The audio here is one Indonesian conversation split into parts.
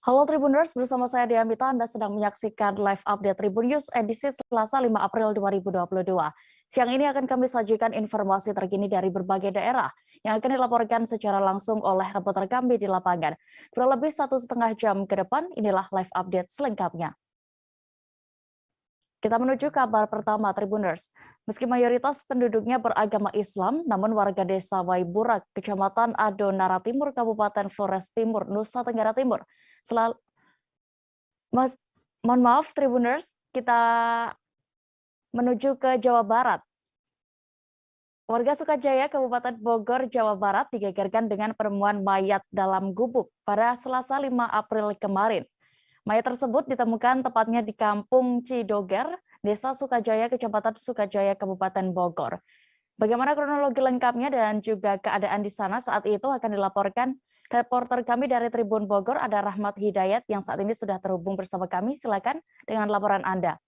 Halo Tribuners, bersama saya Dea Mita, Anda sedang menyaksikan live update Tribun News edisi Selasa 5 April 2022. Siang ini akan kami sajikan informasi terkini dari berbagai daerah yang akan dilaporkan secara langsung oleh reporter kami di lapangan. Kurang lebih 1,5 jam ke depan, inilah live update selengkapnya. Kita menuju kabar pertama Tribuners. Meski mayoritas penduduknya beragama Islam, namun warga desa Waiburak, Kecamatan Adonara Timur, Kabupaten Flores Timur, Nusa Tenggara Timur, selalu mohon maaf Tribuners, kita menuju ke Jawa Barat. Warga Sukajaya, Kabupaten Bogor, Jawa Barat digegerkan dengan penemuan mayat dalam gubuk pada Selasa 5 April kemarin. Mayat tersebut ditemukan tepatnya di Kampung Cidoger, Desa Sukajaya, Kecamatan Sukajaya, Kabupaten Bogor. Bagaimana kronologi lengkapnya dan juga keadaan di sana saat itu akan dilaporkan reporter kami dari Tribun Bogor, ada Rahmat Hidayat yang saat ini sudah terhubung bersama kami. Silakan dengan laporan Anda.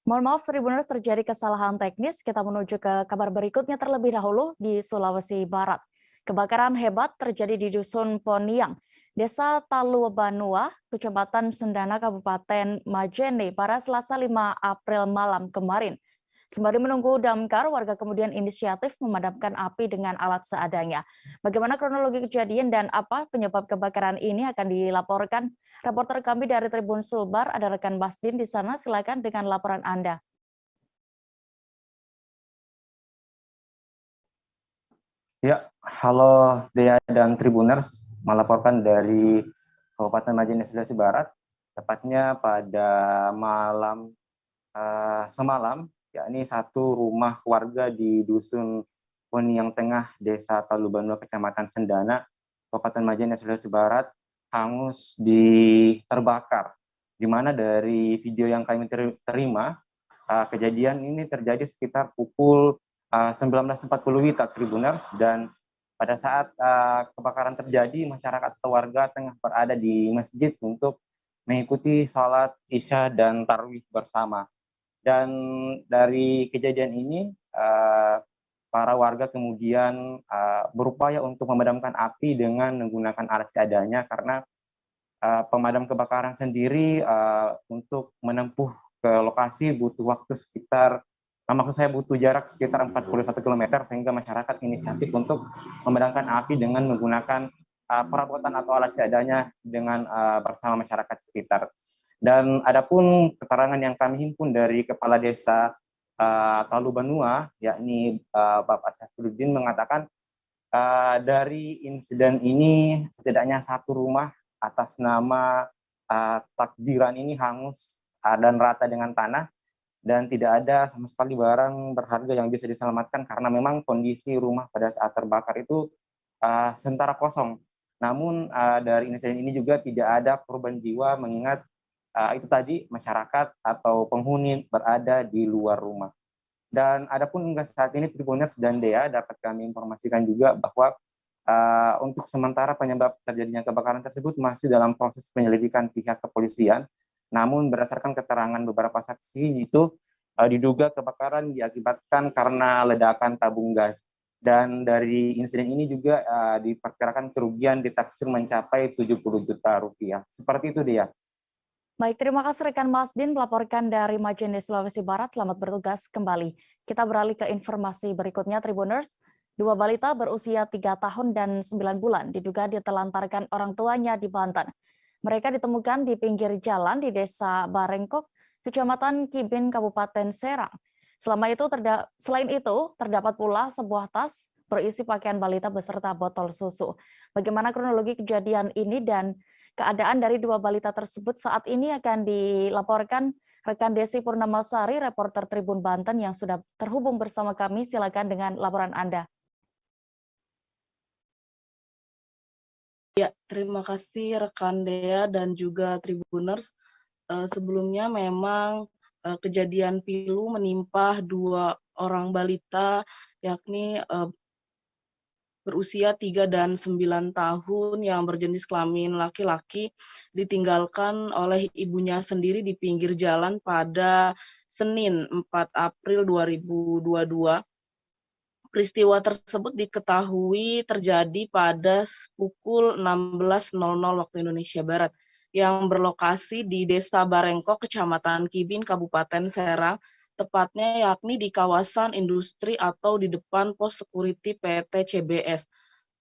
Mohon maaf, Tribuners, terjadi kesalahan teknis. Kita menuju ke kabar berikutnya terlebih dahulu di Sulawesi Barat. Kebakaran hebat terjadi di Dusun Poniang, Desa Talubanua, Kecamatan Sendana, Kabupaten Majene pada Selasa 5 April malam kemarin. Sembari menunggu damkar, warga kemudian inisiatif memadamkan api dengan alat seadanya. Bagaimana kronologi kejadian dan apa penyebab kebakaran ini akan dilaporkan reporter kami dari Tribun Sulbar, ada rekan Basdin di sana. Silakan dengan laporan Anda. Ya, halo Dea dan Tribuners, melaporkan dari Kabupaten Majene Sulawesi Barat, tepatnya pada malam semalam, yakni satu rumah warga di Dusun Poniang Tengah, Desa Talubanua, Kecamatan Sendana, Kabupaten Majene Sulawesi Barat, hangus terbakar. Di mana dari video yang kami terima, kejadian ini terjadi sekitar pukul 19.40 WITA Tribuners, dan pada saat kebakaran terjadi, masyarakat atau warga tengah berada di masjid untuk mengikuti sholat Isya dan Tarawih bersama. Dan dari kejadian ini, para warga kemudian berupaya untuk memadamkan api dengan menggunakan alat seadanya, karena pemadam kebakaran sendiri untuk menempuh ke lokasi butuh waktu sekitar, maksud saya butuh jarak sekitar 41 km, sehingga masyarakat inisiatif untuk memadamkan api dengan menggunakan perabotan atau alat seadanya dengan bersama masyarakat sekitar. Dan adapun keterangan yang kami himpun dari Kepala Desa Talubanua, yakni Bapak Syafruddin, mengatakan dari insiden ini setidaknya satu rumah atas nama Takdiran ini hangus dan rata dengan tanah, dan tidak ada sama sekali barang berharga yang bisa diselamatkan karena memang kondisi rumah pada saat terbakar itu sementara kosong. Namun dari insiden ini juga tidak ada korban jiwa, mengingat itu tadi masyarakat atau penghuni berada di luar rumah. Dan adapun hingga saat ini Tribuners dan Dea, dapat kami informasikan juga bahwa untuk sementara penyebab terjadinya kebakaran tersebut masih dalam proses penyelidikan pihak kepolisian. Namun berdasarkan keterangan beberapa saksi itu diduga kebakaran diakibatkan karena ledakan tabung gas. Dan dari insiden ini juga diperkirakan kerugian ditaksir mencapai 70 juta rupiah. Seperti itu dia. Baik, terima kasih rekan Masdin melaporkan dari Majene, Sulawesi Barat. Selamat bertugas kembali. Kita beralih ke informasi berikutnya, Tribuners. Dua balita berusia 3 tahun dan 9 bulan diduga ditelantarkan orang tuanya di Banten. Mereka ditemukan di pinggir jalan di Desa Barengkok, Kecamatan Kibin, Kabupaten Serang. Selain itu, terdapat pula sebuah tas berisi pakaian balita beserta botol susu. Bagaimana kronologi kejadian ini dan Keadaan dari dua balita tersebut saat ini akan dilaporkan rekan Desi Purnamasari, reporter Tribun Banten yang sudah terhubung bersama kami. Silakan dengan laporan Anda. Ya, terima kasih rekan Dea dan juga Tribuners. Sebelumnya memang kejadian pilu menimpa dua orang balita, yakni berusia 3 dan 9 tahun yang berjenis kelamin laki-laki, ditinggalkan oleh ibunya sendiri di pinggir jalan pada Senin 4 April 2022. Peristiwa tersebut diketahui terjadi pada pukul 16.00 waktu Indonesia Barat, yang berlokasi di Desa Barengkok, Kecamatan Kibin, Kabupaten Serang, tepatnya yakni di kawasan industri atau di depan pos security PT CBS.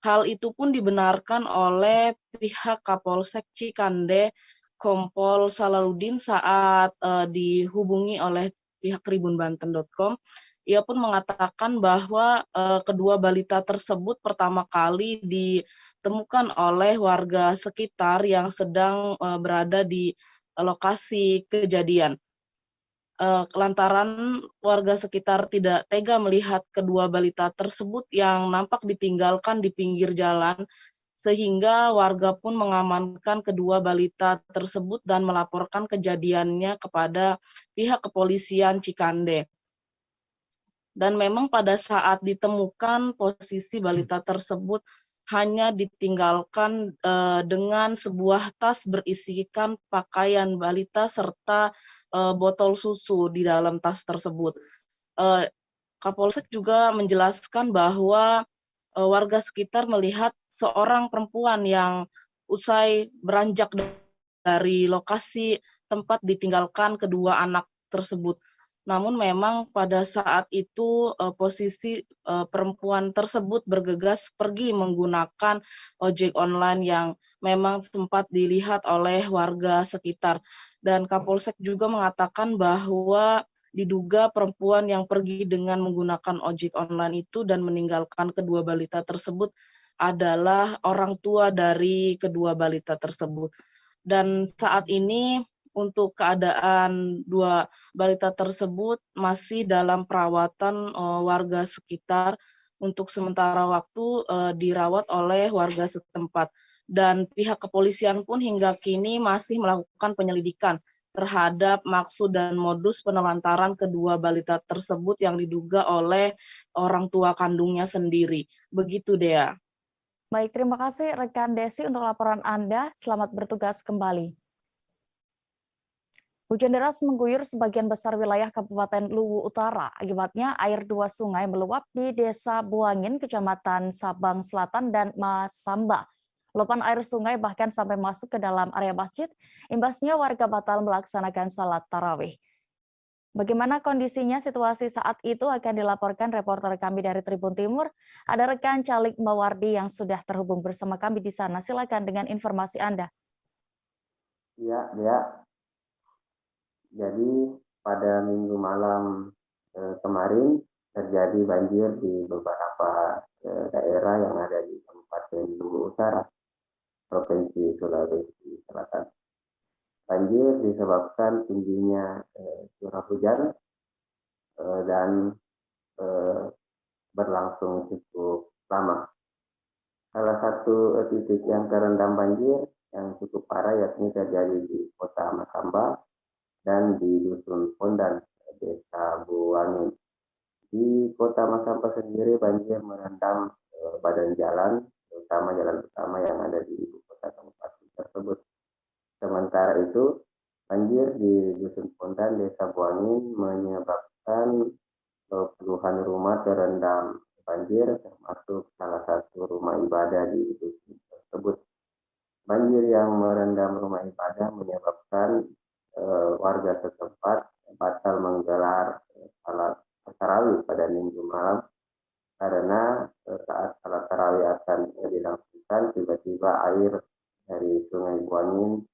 Hal itu pun dibenarkan oleh pihak Kapolsek Cikande, Kompol Salaludin saat dihubungi oleh pihak tribunbanten.com. Ia pun mengatakan bahwa kedua balita tersebut pertama kali ditemukan oleh warga sekitar yang sedang berada di lokasi kejadian. Lantaran warga sekitar tidak tega melihat kedua balita tersebut yang nampak ditinggalkan di pinggir jalan, sehingga warga pun mengamankan kedua balita tersebut dan melaporkan kejadiannya kepada pihak kepolisian Cikande. Dan memang pada saat ditemukan posisi balita tersebut hanya ditinggalkan dengan sebuah tas berisikan pakaian balita serta botol susu di dalam tas tersebut. Kapolsek juga menjelaskan bahwa warga sekitar melihat seorang perempuan yang usai beranjak dari lokasi tempat ditinggalkan kedua anak tersebut. Namun memang pada saat itu posisi perempuan tersebut bergegas pergi menggunakan ojek online yang memang sempat dilihat oleh warga sekitar. Dan Kapolsek juga mengatakan bahwa diduga perempuan yang pergi dengan menggunakan ojek online itu dan meninggalkan kedua balita tersebut adalah orang tua dari kedua balita tersebut. Dan saat ini untuk keadaan dua balita tersebut masih dalam perawatan warga sekitar, untuk sementara waktu dirawat oleh warga setempat. Dan pihak kepolisian pun hingga kini masih melakukan penyelidikan terhadap maksud dan modus penelantaran kedua balita tersebut yang diduga oleh orang tua kandungnya sendiri. Begitu, Dea. Baik, terima kasih rekan Desi untuk laporan Anda. Selamat bertugas kembali. Hujan deras mengguyur sebagian besar wilayah Kabupaten Luwu Utara. Akibatnya air dua sungai meluap di Desa Buangin, Kecamatan Sabang Selatan, dan Masamba. Luapan air sungai bahkan sampai masuk ke dalam area masjid. Imbasnya warga batal melaksanakan salat tarawih. Bagaimana kondisinya situasi saat itu akan dilaporkan reporter kami dari Tribun Timur. Ada rekan Calik Mawardi yang sudah terhubung bersama kami di sana. Silakan dengan informasi Anda. Ya, ya. Jadi pada minggu malam kemarin terjadi banjir di beberapa daerah yang ada di Kabupaten Luwu Utara, Provinsi Sulawesi Selatan. Banjir disebabkan tingginya curah hujan dan berlangsung cukup lama. Salah satu titik yang terendam banjir yang cukup parah yakni terjadi di Kota Masamba dan di Dusun Pondan, Desa Buangin. Di Kota Masamba sendiri banjir merendam badan jalan, terutama jalan utama yang ada di ibu kota kabupaten tersebut. Sementara itu, banjir di Dusun Pondan, Desa Buangin menyebabkan puluhan rumah terendam banjir, termasuk salah satu rumah ibadah di dusun tersebut. Banjir yang merendam rumah ibadah menyebabkan warga setempat batal menggelar salat tarawih pada minggu malam karena saat salat tarawih akan dilangsungkan tiba-tiba air dari Sungai Buangin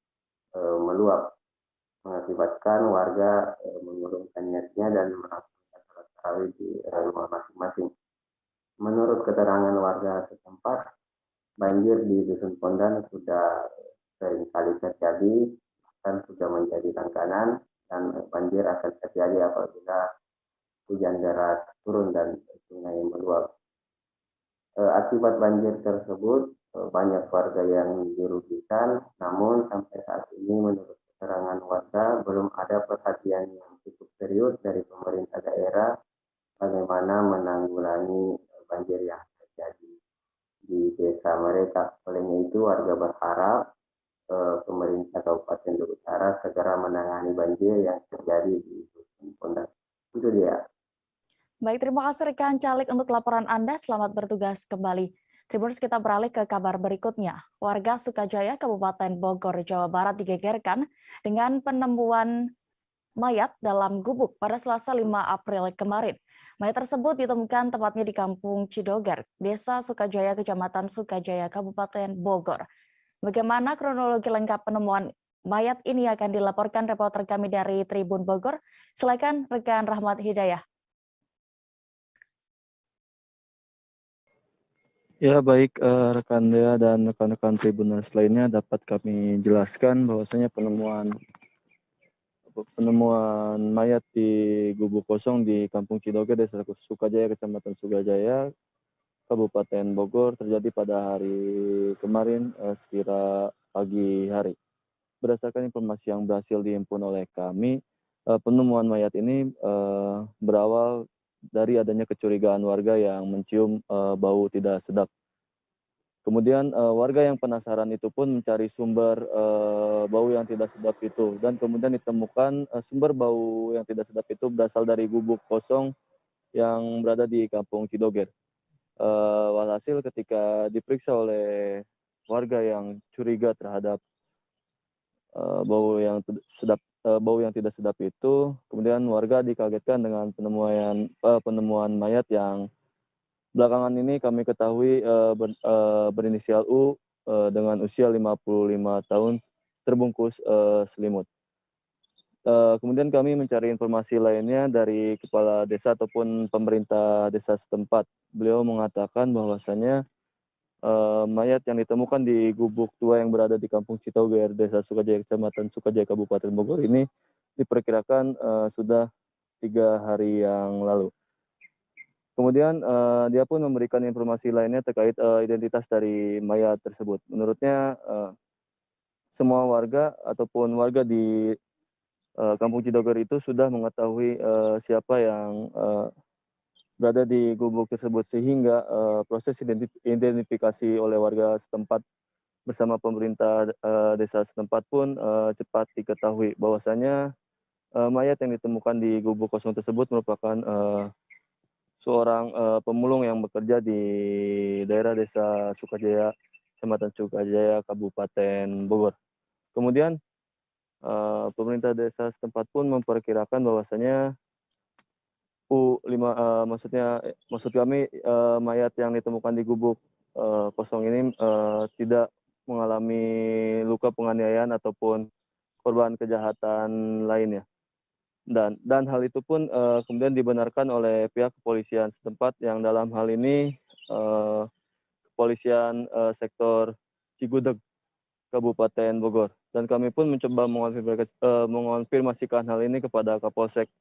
meluap, mengakibatkan warga mengurungkan niatnya dan melaksanakan salat tarawih di rumah masing-masing. Menurut keterangan warga setempat, banjir di Dusun Pondan sudah seringkali terjadi dan sudah menjadi langganan, dan banjir akan terjadi apabila hujan deras turun dan sungai meluap. Akibat banjir tersebut banyak warga yang dirugikan, namun sampai saat ini menurut keterangan warga belum ada perhatian yang cukup serius dari pemerintah daerah bagaimana menanggulangi banjir yang terjadi di desa mereka. Olehnya itu warga berharap pemerintah Kabupaten Lombok Utara segera menangani banjir yang terjadi di Dusun Pondok. Itu dia. Baik, terima kasih rekan Calik untuk laporan Anda. Selamat bertugas kembali. Tribuners, kita beralih ke kabar berikutnya. Warga Sukajaya, Kabupaten Bogor, Jawa Barat digegerkan dengan penemuan mayat dalam gubuk pada Selasa 5 April kemarin. Mayat tersebut ditemukan tepatnya di Kampung Cidoger, Desa Sukajaya, Kecamatan Sukajaya, Kabupaten Bogor. Bagaimana kronologi lengkap penemuan mayat ini akan dilaporkan reporter kami dari Tribun Bogor. Silakan rekan Rahmat Hidayah. Ya baik, rekan Dea dan rekan-rekan Tribuners lainnya dapat kami jelaskan bahwasanya penemuan mayat di gubuk kosong di Kampung Cidoger, Desa Sukajaya, Kecamatan Sukajaya, Kabupaten Bogor terjadi pada hari kemarin sekira pagi hari. Berdasarkan informasi yang berhasil dihimpun oleh kami, penemuan mayat ini berawal dari adanya kecurigaan warga yang mencium bau tidak sedap. Kemudian warga yang penasaran itu pun mencari sumber bau yang tidak sedap itu, dan kemudian ditemukan sumber bau yang tidak sedap itu berasal dari gubuk kosong yang berada di Kampung Cidoger. Walhasil ketika diperiksa oleh warga yang curiga terhadap bau yang tidak sedap itu, kemudian warga dikagetkan dengan penemuan mayat yang belakangan ini kami ketahui berinisial U dengan usia 55 tahun, terbungkus selimut. Kemudian kami mencari informasi lainnya dari kepala desa ataupun pemerintah desa setempat. Beliau mengatakan bahwasannya mayat yang ditemukan di gubuk tua yang berada di Kampung Cidoger, Desa Sukajaya, Kecamatan Sukajaya, Kabupaten Bogor ini diperkirakan sudah 3 hari yang lalu. Kemudian dia pun memberikan informasi lainnya terkait identitas dari mayat tersebut. Menurutnya semua warga ataupun warga di Kampung Cidoger itu sudah mengetahui siapa yang berada di gubuk tersebut, sehingga proses identifikasi oleh warga setempat bersama pemerintah desa setempat pun cepat diketahui bahwasanya mayat yang ditemukan di gubuk kosong tersebut merupakan seorang pemulung yang bekerja di daerah Desa Sukajaya, Kecamatan Sukajaya, Kabupaten Bogor. Kemudian pemerintah desa setempat pun memperkirakan bahwasanya maksud kami mayat yang ditemukan di gubuk kosong ini tidak mengalami luka penganiayaan ataupun korban kejahatan lainnya. Dan hal itu pun kemudian dibenarkan oleh pihak kepolisian setempat yang dalam hal ini kepolisian sektor Cigudeg, Kabupaten Bogor. Dan kami pun mencoba mengonfirmasikan hal ini kepada Kapolsek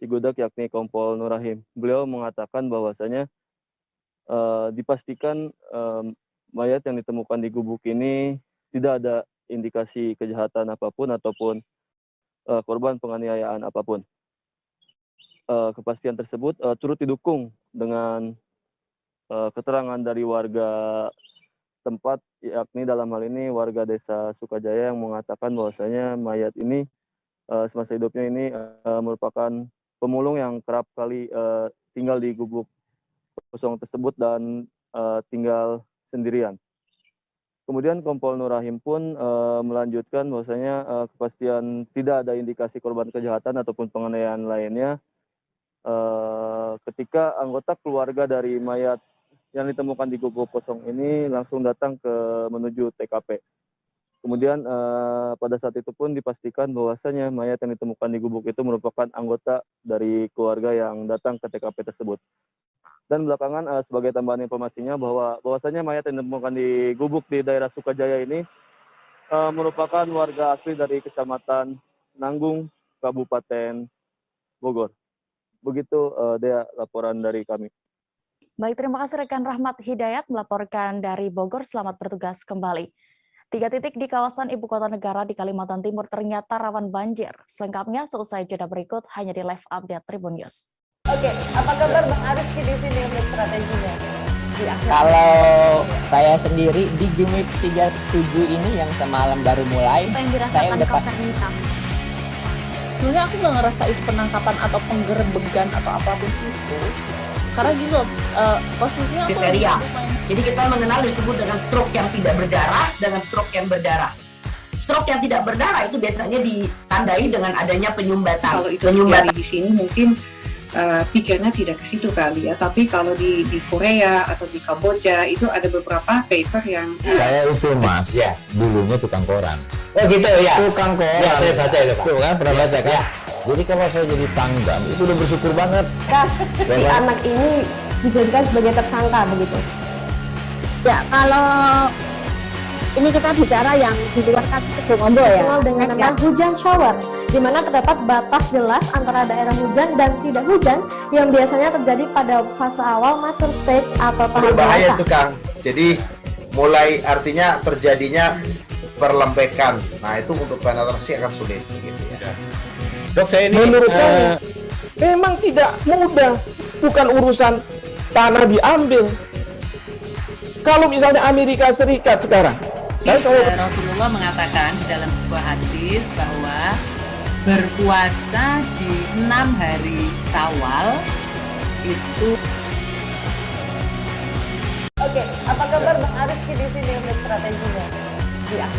Cigudeg yakni Kompol Nurahim. Beliau mengatakan bahwasanya dipastikan mayat yang ditemukan di gubuk ini tidak ada indikasi kejahatan apapun ataupun korban penganiayaan apapun. Kepastian tersebut turut didukung dengan keterangan dari warga tempat, yakni dalam hal ini warga Desa Sukajaya yang mengatakan bahwasanya mayat ini semasa hidupnya ini merupakan pemulung yang kerap kali tinggal di gubuk kosong tersebut dan tinggal sendirian. Kemudian Kompol Nurahim pun melanjutkan bahwasanya kepastian tidak ada indikasi korban kejahatan ataupun penganiayaan lainnya ketika anggota keluarga dari mayat yang ditemukan di gubuk kosong ini langsung datang menuju TKP. Kemudian pada saat itu pun dipastikan bahwasanya mayat yang ditemukan di gubuk itu merupakan anggota dari keluarga yang datang ke TKP tersebut. Dan belakangan sebagai tambahan informasinya bahwasanya mayat yang ditemukan di gubuk di daerah Sukajaya ini merupakan warga asli dari Kecamatan Nanggung, Kabupaten Bogor. Begitu Dea laporan dari kami. Baik, terima kasih rekan Rahmat Hidayat melaporkan dari Bogor. Selamat bertugas kembali. 3 titik di kawasan ibu kota negara di Kalimantan Timur ternyata rawan banjir. Selengkapnya seusai jeda berikut hanya di live update Tribun News. Oke, apa kabar Bang Ariski di sini untuk strateginya? Kalau saya sendiri di Jumit 37 ini yang semalam baru mulai, Apa yang saya dirasakan udah Kak Fernita? Sebenarnya aku nggak ngerasa itu penangkapan atau penggerebegan atau apapun itu. Karena gitu, posisinya aku Kriteria. lumayan. Jadi kita mengenal disebut dengan stroke yang tidak berdarah dengan stroke yang berdarah. Stroke yang tidak berdarah itu biasanya ditandai dengan adanya penyumbatan. Kalau itu terjadi di sini mungkin pikirnya tidak ke situ kali ya, tapi kalau di Korea atau di Kamboja itu ada beberapa paper yang Saya itu Mas, dulunya tukang koran. Oh gitu ya. Tukang koran. Ya, saya baca itu Pak. Tuh kan, pernah baca kan? Jadi kalau saya jadi pangdam, itu udah bersyukur banget. Si anak ini dijadikan sebagai tersangka begitu. Ya, kalau ini kita bicara yang di luar kasus Bongombo ya. Dikenal dengan nama hujan shower, di mana terdapat batas jelas antara daerah hujan dan tidak hujan yang biasanya terjadi pada fase awal mature stage atau tahap berbahaya dewasa. itu Kang. Jadi mulai artinya terjadinya perlembekan. Nah itu untuk penetrasi akan sulit. Gitu ya. Dok, saya ini menurut saya memang tidak mudah, bukan urusan tanah diambil. Kalau misalnya Amerika Serikat sekarang, Rasulullah mengatakan di dalam sebuah hadis bahwa berpuasa di 6 hari Syawal itu. Oke, apa kabar Bang Ariski di sini untuk strateginya?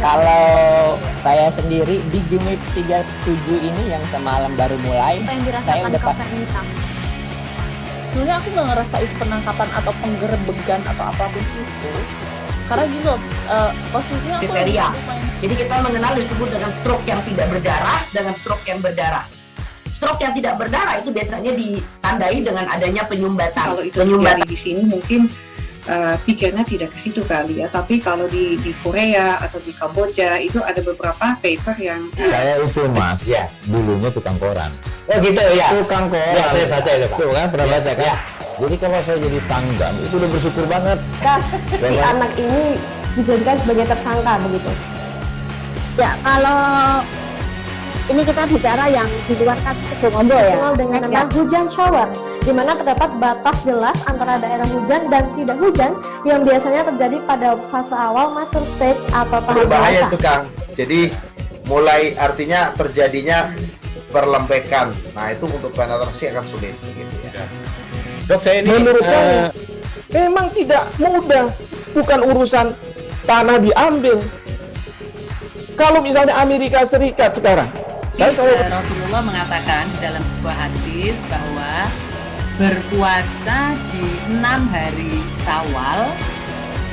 Kalau saya sendiri di Jumit 37 ini yang semalam baru mulai, Apa yang saya dirasakan udah Kak Fernita? Sebenarnya aku nggak ngerasa itu penangkapan atau penggerebegan atau apapun itu. Karena gitu, posisinya aku Kriteria. lumayan. Jadi kita mengenal disebut dengan stroke yang tidak berdarah dengan stroke yang berdarah. Stroke yang tidak berdarah itu biasanya ditandai dengan adanya penyumbatan. kalau itu terjadi di sini mungkin pikirnya tidak ke situ kali ya, tapi kalau di Korea atau di Kamboja itu ada beberapa paper yang saya itu Mas, dulunya tukang koran. Oh gitu ya. Tukang koran. Ya, saya baca itu Pak. Tuh kan, pernah baca kan? Jadi kalau saya jadi pangdam, itu udah bersyukur banget. Si anak ini dijadikan sebagai tersangka begitu. Ya, kalau ini kita bicara yang di luar kasus Bongombo ya. Dikenal dengan nama hujan shower, di mana terdapat batas jelas antara daerah hujan dan tidak hujan yang biasanya terjadi pada fase awal mature stage atau tahap Berbahaya dewasa. itu Kang. Jadi mulai artinya terjadinya perlembekan. Nah itu untuk penetrasi akan sulit. Gitu ya. Dok, saya ini menurut saya memang tidak mudah, bukan urusan tanah diambil. Kalau misalnya Amerika Serikat sekarang, Rasulullah mengatakan di dalam sebuah hadis bahwa berpuasa di 6 hari Syawal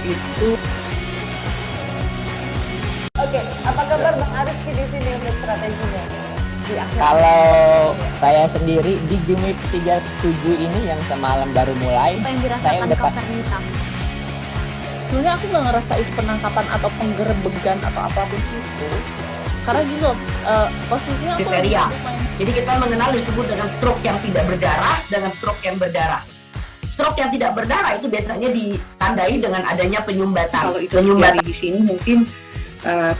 itu. Oke, apa kabar Bang Ariski di sini untuk strateginya? Kalau saya sendiri di Jumit 37 ini yang semalam baru mulai, Apa yang saya dirasakan udah Kak Fernita? Sebenarnya aku nggak ngerasa itu penangkapan atau penggerebegan atau apapun itu. Karena gitu, posisinya aku Kriteria. lumayan. Jadi kita mengenal disebut dengan stroke yang tidak berdarah dengan stroke yang berdarah. Stroke yang tidak berdarah itu biasanya ditandai dengan adanya penyumbatan. kalau itu terjadi di sini mungkin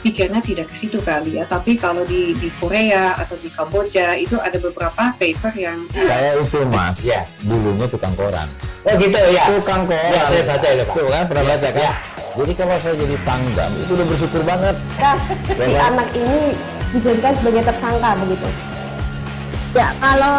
pikirnya tidak ke situ kali ya, tapi kalau di Korea atau di Kamboja itu ada beberapa paper yang saya itu Mas, dulunya tukang koran. Oh gitu ya. Tukang koran. Ya, saya baca itu Pak. Tuh kan, pernah baca kan? Jadi kalau saya jadi pangdam, itu udah bersyukur banget. Si anak ini dijadikan sebagai tersangka begitu. Ya, kalau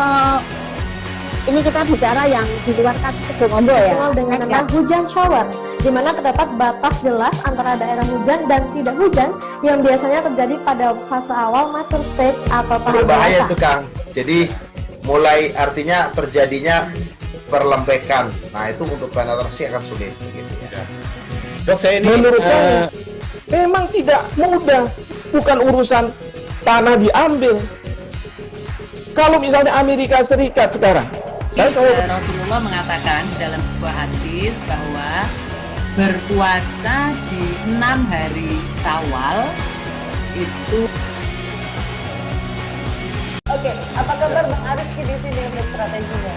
ini kita bicara yang di luar kasus Bongombo ya. Dikenal dengan nama hujan shower, di mana terdapat batas jelas antara daerah hujan dan tidak hujan yang biasanya terjadi pada fase awal mature stage atau tahap Berbahaya dewasa. itu Kang. Jadi mulai artinya terjadinya perlembekan. Nah itu untuk penetrasi akan sulit. Gitu ya. Dok, saya ini menurut saya memang tidak mudah, bukan urusan tanah diambil. Kalau misalnya Amerika Serikat sekarang, Rasulullah mengatakan di dalam sebuah hadis bahwa berpuasa di 6 hari Syawal itu. Oke, apa kabar Bang Ariski di sini untuk strateginya?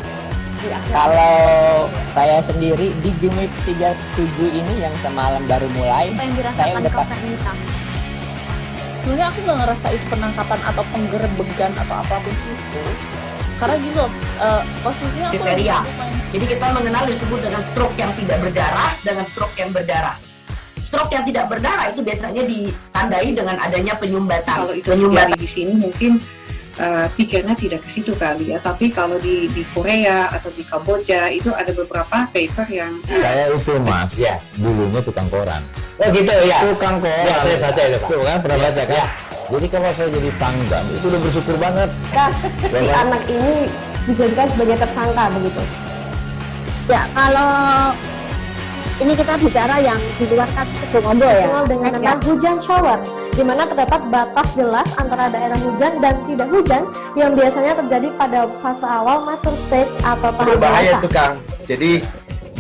Kalau saya sendiri di Jumik 37 ini yang semalam baru mulai, Apa yang saya dirasakan udah Kak Fernita? Sebenarnya aku nggak ngerasain penangkapan atau penggerebekan atau apapun itu. Karena gini loh, posisinya aku Kriteria. Jadi kita mengenal disebut dengan stroke yang tidak berdarah dengan stroke yang berdarah. Stroke yang tidak berdarah itu biasanya ditandai dengan adanya penyumbatan. Kalau itu terjadi di sini mungkin pikirnya tidak ke situ kali ya. Tapi kalau di Korea atau di Kamboja itu ada beberapa paper yang Saya itu Mas, dulunya tukang koran. Oh gitu ya. Tukang koran. Ya, saya baca itu Pak. Tuh kan, pernah baca kan? Ya. Jadi kalau saya jadi pangdam, itu udah bersyukur banget. Kak, si anak ini dijadikan sebagai tersangka begitu. Ya, kalau ini kita bicara yang di luar kasus Bongombo ya. Dikenal dengan nama hujan shower, di mana terdapat batas jelas antara daerah hujan dan tidak hujan yang biasanya terjadi pada fase awal mature stage atau tahap Berbahaya dewasa. itu Kang. Jadi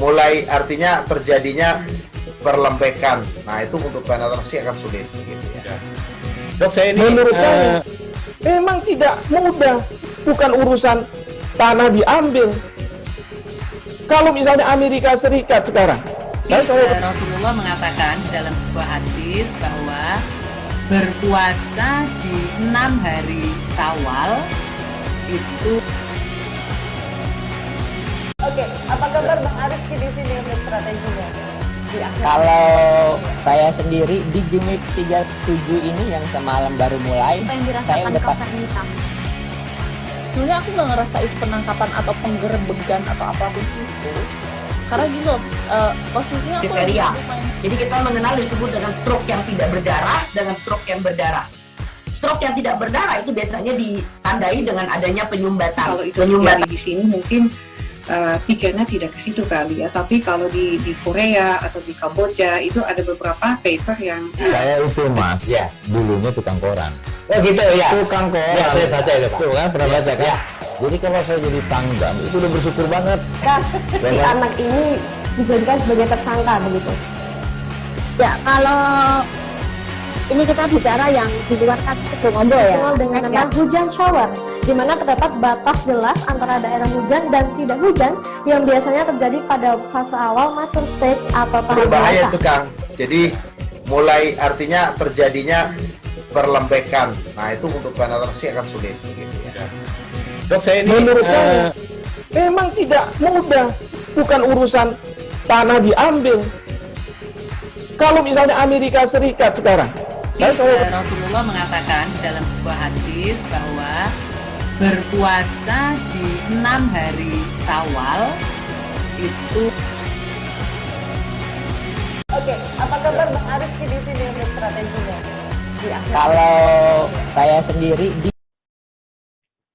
mulai artinya terjadinya perlembekan. Nah itu untuk penetrasi akan sulit. Gitu ya. Dok, saya ini Menurut saya memang tidak mudah, bukan urusan tanah diambil. Kalau misalnya Amerika Serikat sekarang, Rasulullah mengatakan dalam sebuah hadis bahwa berpuasa di 6 hari Syawal itu. Oke, apa kabar Bang Ariski di sini untuk strateginya? Kalau saya sendiri di Jumik 37 ini yang semalam baru mulai, Apa yang saya dirasakan udah Kak Fernita? sebenarnya aku nggak ngerasain penangkapan atau penggerebekan atau apapun itu. Karena gini loh, posisinya aku Kriteria. Jadi kita mengenal disebut dengan stroke yang tidak berdarah dengan stroke yang berdarah. Stroke yang tidak berdarah itu biasanya ditandai dengan adanya penyumbatan. kalau itu terjadi di sini mungkin pikirnya tidak ke situ kali ya. Tapi kalau di Korea atau di Kamboja itu ada beberapa paper yang saya itu Mas, dulunya tukang koran. Oh gitu ya. Tukang koran. Ya, saya baca itu Pak. Tuh kan, pernah baca kan? Ya. Jadi kalau saya jadi pangdam, itu udah bersyukur banget. Kak, si anak ini dijadikan sebagai tersangka begitu. Ya, kalau ini kita bicara yang di luar kasus Bongombo ya. Dikenal dengan nama hujan shower, di mana terdapat batas jelas antara daerah hujan dan tidak hujan yang biasanya terjadi pada fase awal mature stage atau tahap Berbahaya dewasa. itu Kang. Jadi mulai artinya terjadinya perlembekan. Nah itu untuk penetrasi akan sulit. Gitu ya. Dok, saya ini menurut saya memang tidak mudah, bukan urusan tanah diambil. Kalau misalnya Amerika Serikat sekarang, Rasulullah mengatakan dalam sebuah hadis bahwa berpuasa di 6 hari Syawal itu. Oke, apa kabar Bang Ariski di sini untuk strateginya? Kalau saya sendiri di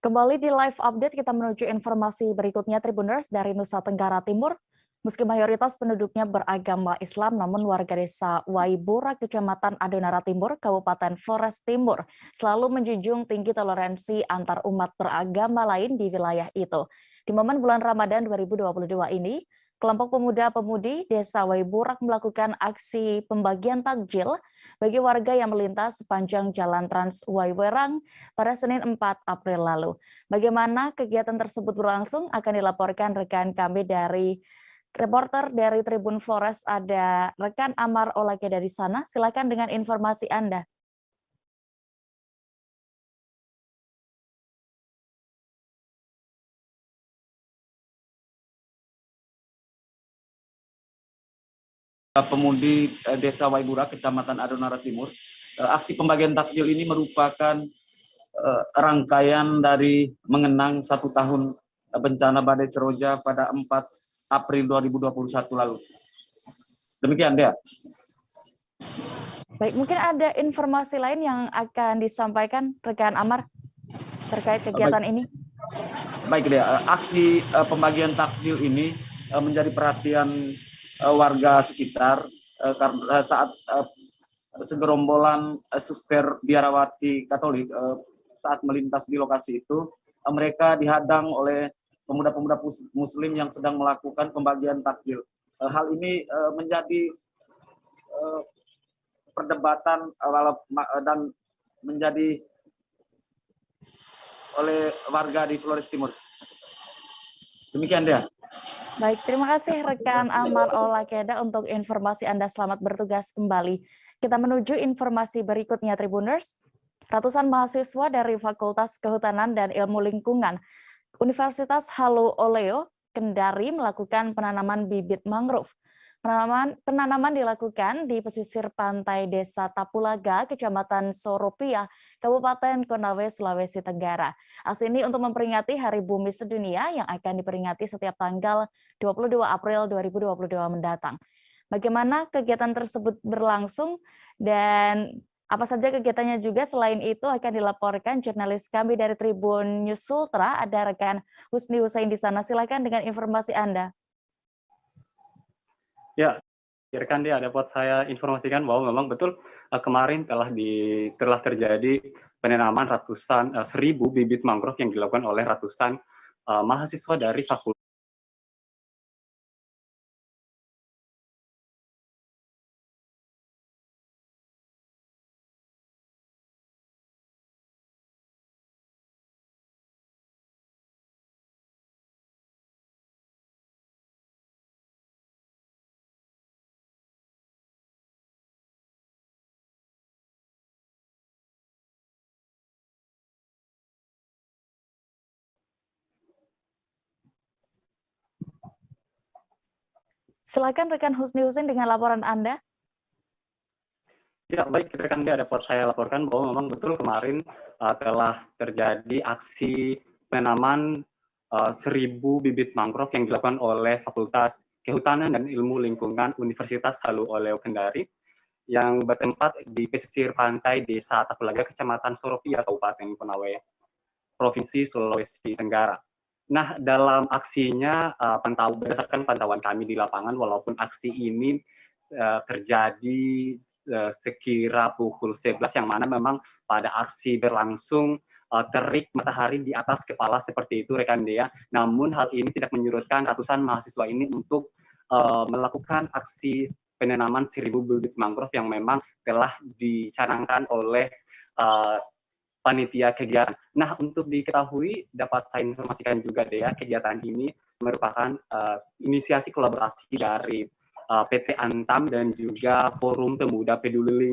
Kembali di live update, kita menuju informasi berikutnya Tribuners dari Nusa Tenggara Timur. Meski mayoritas penduduknya beragama Islam, namun warga desa Waibura, Kecamatan Adonara Timur, Kabupaten Flores Timur, selalu menjunjung tinggi toleransi antar umat beragama lain di wilayah itu. Di momen bulan Ramadan 2022 ini, kelompok pemuda-pemudi desa Waiburak melakukan aksi pembagian takjil bagi warga yang melintas sepanjang Jalan Trans Waiwerang pada Senin 4 April lalu. Bagaimana kegiatan tersebut berlangsung akan dilaporkan rekan kami dari reporter dari Tribun Flores, ada rekan Amar Olake dari sana. Silakan dengan informasi Anda. Pemudi Desa Waibura, Kecamatan Adonara Timur. Aksi pembagian takjil ini merupakan rangkaian dari mengenang 1 tahun bencana badai Seroja pada 4 April 2021 lalu. Demikian, Dea. Baik, mungkin ada informasi lain yang akan disampaikan rekan Amar terkait kegiatan ini? Baik, Dea. Aksi pembagian takjil ini menjadi perhatian warga sekitar karena saat segerombolan suster biarawati Katolik saat melintas di lokasi itu, mereka dihadang oleh pemuda-pemuda Muslim yang sedang melakukan pembagian takjil. Hal ini menjadi perdebatan dan menjadi oleh warga di Flores Timur. Demikian dia. Baik, terima kasih rekan Amar Olakeda untuk informasi Anda. Selamat bertugas kembali. Kita menuju informasi berikutnya, Tribuners. Ratusan mahasiswa dari Fakultas Kehutanan dan Ilmu Lingkungan Universitas Halu Oleo, Kendari melakukan penanaman bibit mangrove. Penanaman dilakukan di pesisir pantai Desa Tapulaga, Kecamatan Soropia, Kabupaten Konawe, Sulawesi Tenggara. Aksi ini untuk memperingati Hari Bumi Sedunia yang akan diperingati setiap tanggal 22 April 2022 mendatang. Bagaimana kegiatan tersebut berlangsung dan apa saja kegiatannya juga, selain itu akan dilaporkan jurnalis kami dari Tribun News Sultra, ada rekan Husni Hussein di sana. Silakan dengan informasi Anda. Ya, rekan dia dapat saya informasikan bahwa memang betul kemarin telah terjadi penanaman ratusan 1.000 bibit mangrove yang dilakukan oleh ratusan mahasiswa dari Fakultas. Silakan rekan Husni Hussein dengan laporan Anda. Ya, baik rekan dia dapat saya laporkan bahwa memang betul kemarin telah terjadi aksi penanaman 1.000 bibit mangrove yang dilakukan oleh Fakultas Kehutanan dan Ilmu Lingkungan Universitas Halu Oleo Kendari yang bertempat di pesisir pantai Desa Tapulaga, Kecamatan Soropia, Kabupaten Konawe, Provinsi Sulawesi Tenggara. Nah, dalam aksinya, berdasarkan pantauan kami di lapangan, walaupun aksi ini terjadi sekira pukul 11, yang mana memang pada aksi berlangsung terik matahari di atas kepala seperti itu, rekan Dea. Namun hal ini tidak menyurutkan ratusan mahasiswa ini untuk melakukan aksi penanaman 1.000 bibit mangrove yang memang telah dicanangkan oleh panitia kegiatan. Nah, untuk diketahui, dapat saya informasikan juga Dea, kegiatan ini merupakan inisiasi kolaborasi dari PT Antam dan juga Forum Pemuda Peduli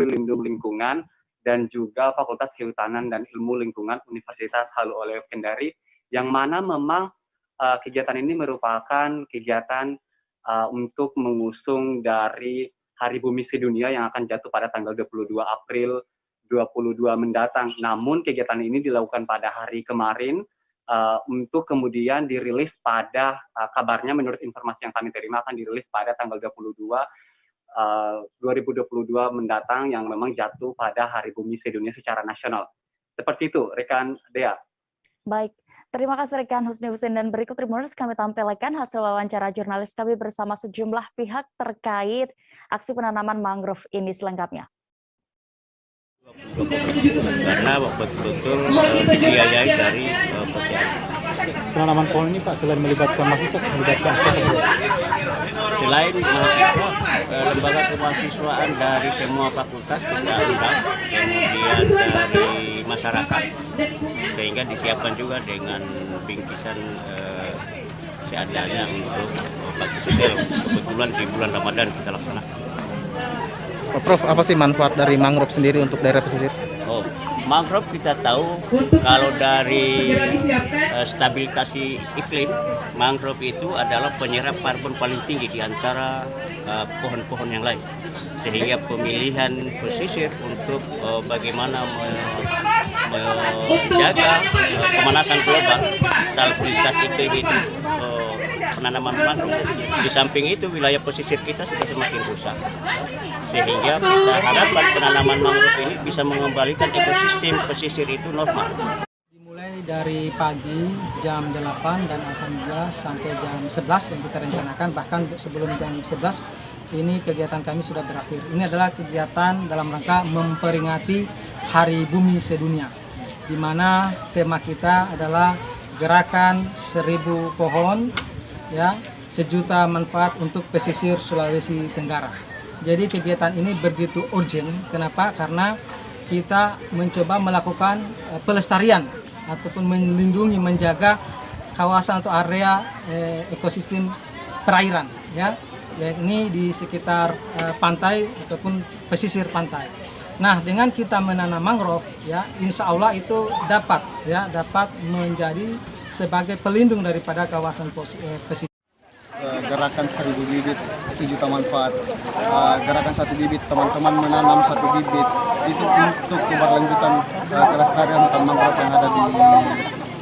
Lindung Lingkungan dan juga Fakultas Kehutanan dan Ilmu Lingkungan Universitas Halu Oleo Kendari, yang mana memang kegiatan ini merupakan kegiatan untuk mengusung dari Hari Bumi Sedunia yang akan jatuh pada tanggal 22 April 2022 mendatang. Namun kegiatan ini dilakukan pada hari kemarin untuk kemudian dirilis pada kabarnya menurut informasi yang kami terima akan dirilis pada tanggal 22 2022 mendatang yang memang jatuh pada Hari Bumi Sedunia secara nasional. Seperti itu, rekan Dea. Baik. Terima kasih rekan Husni Hussein, dan berikut Tribuners kami tampilkan hasil wawancara jurnalis kami bersama sejumlah pihak terkait aksi penanaman mangrove ini selengkapnya. Karena betul-betul dibiayai dari PTN. Penanaman pohon ini Pak, selain melibatkan mahasiswa, melibatkan siapa? Selain mahasiswa, lembaga kemahasiswaan dari semua fakultas kita undang, kemudian dari masyarakat, sehingga disiapkan juga dengan bingkisan seadanya untuk bakti-sosial. Kebetulan di bulan Ramadan kita laksanakan. Prof, apa sih manfaat dari mangrove sendiri untuk daerah pesisir? Oh, mangrove kita tahu kalau dari stabilitas iklim, mangrove itu adalah penyerap karbon paling tinggi di antara pohon-pohon yang lain. Sehingga pemilihan pesisir untuk bagaimana menjaga pemanasan global, stabilitas iklim itu, penanaman mangrove. Di samping itu wilayah pesisir kita sudah semakin rusak, sehingga kita harapkan penanaman mangrove ini bisa mengembalikan ekosistem pesisir itu normal. Dimulai dari pagi jam 8 dan alhamdulillah sampai jam 11 yang kita rencanakan, bahkan sebelum jam 11 ini kegiatan kami sudah berakhir. Ini adalah kegiatan dalam rangka memperingati Hari Bumi Sedunia, di mana tema kita adalah gerakan 1000 pohon, ya, 1 juta manfaat untuk pesisir Sulawesi Tenggara. Jadi kegiatan ini begitu urgent. Kenapa? Karena kita mencoba melakukan pelestarian ataupun melindungi, menjaga kawasan atau area ekosistem perairan, ya, yakni di sekitar pantai ataupun pesisir pantai. Nah, dengan kita menanam mangrove, ya, insya Allah itu dapat menjadi sebagai pelindung daripada kawasan pesisir. Gerakan 1000 bibit 1 juta manfaat, gerakan 1 bibit, teman-teman menanam 1 bibit, itu untuk keberlanjutan kelestarian hutan mangrove yang ada di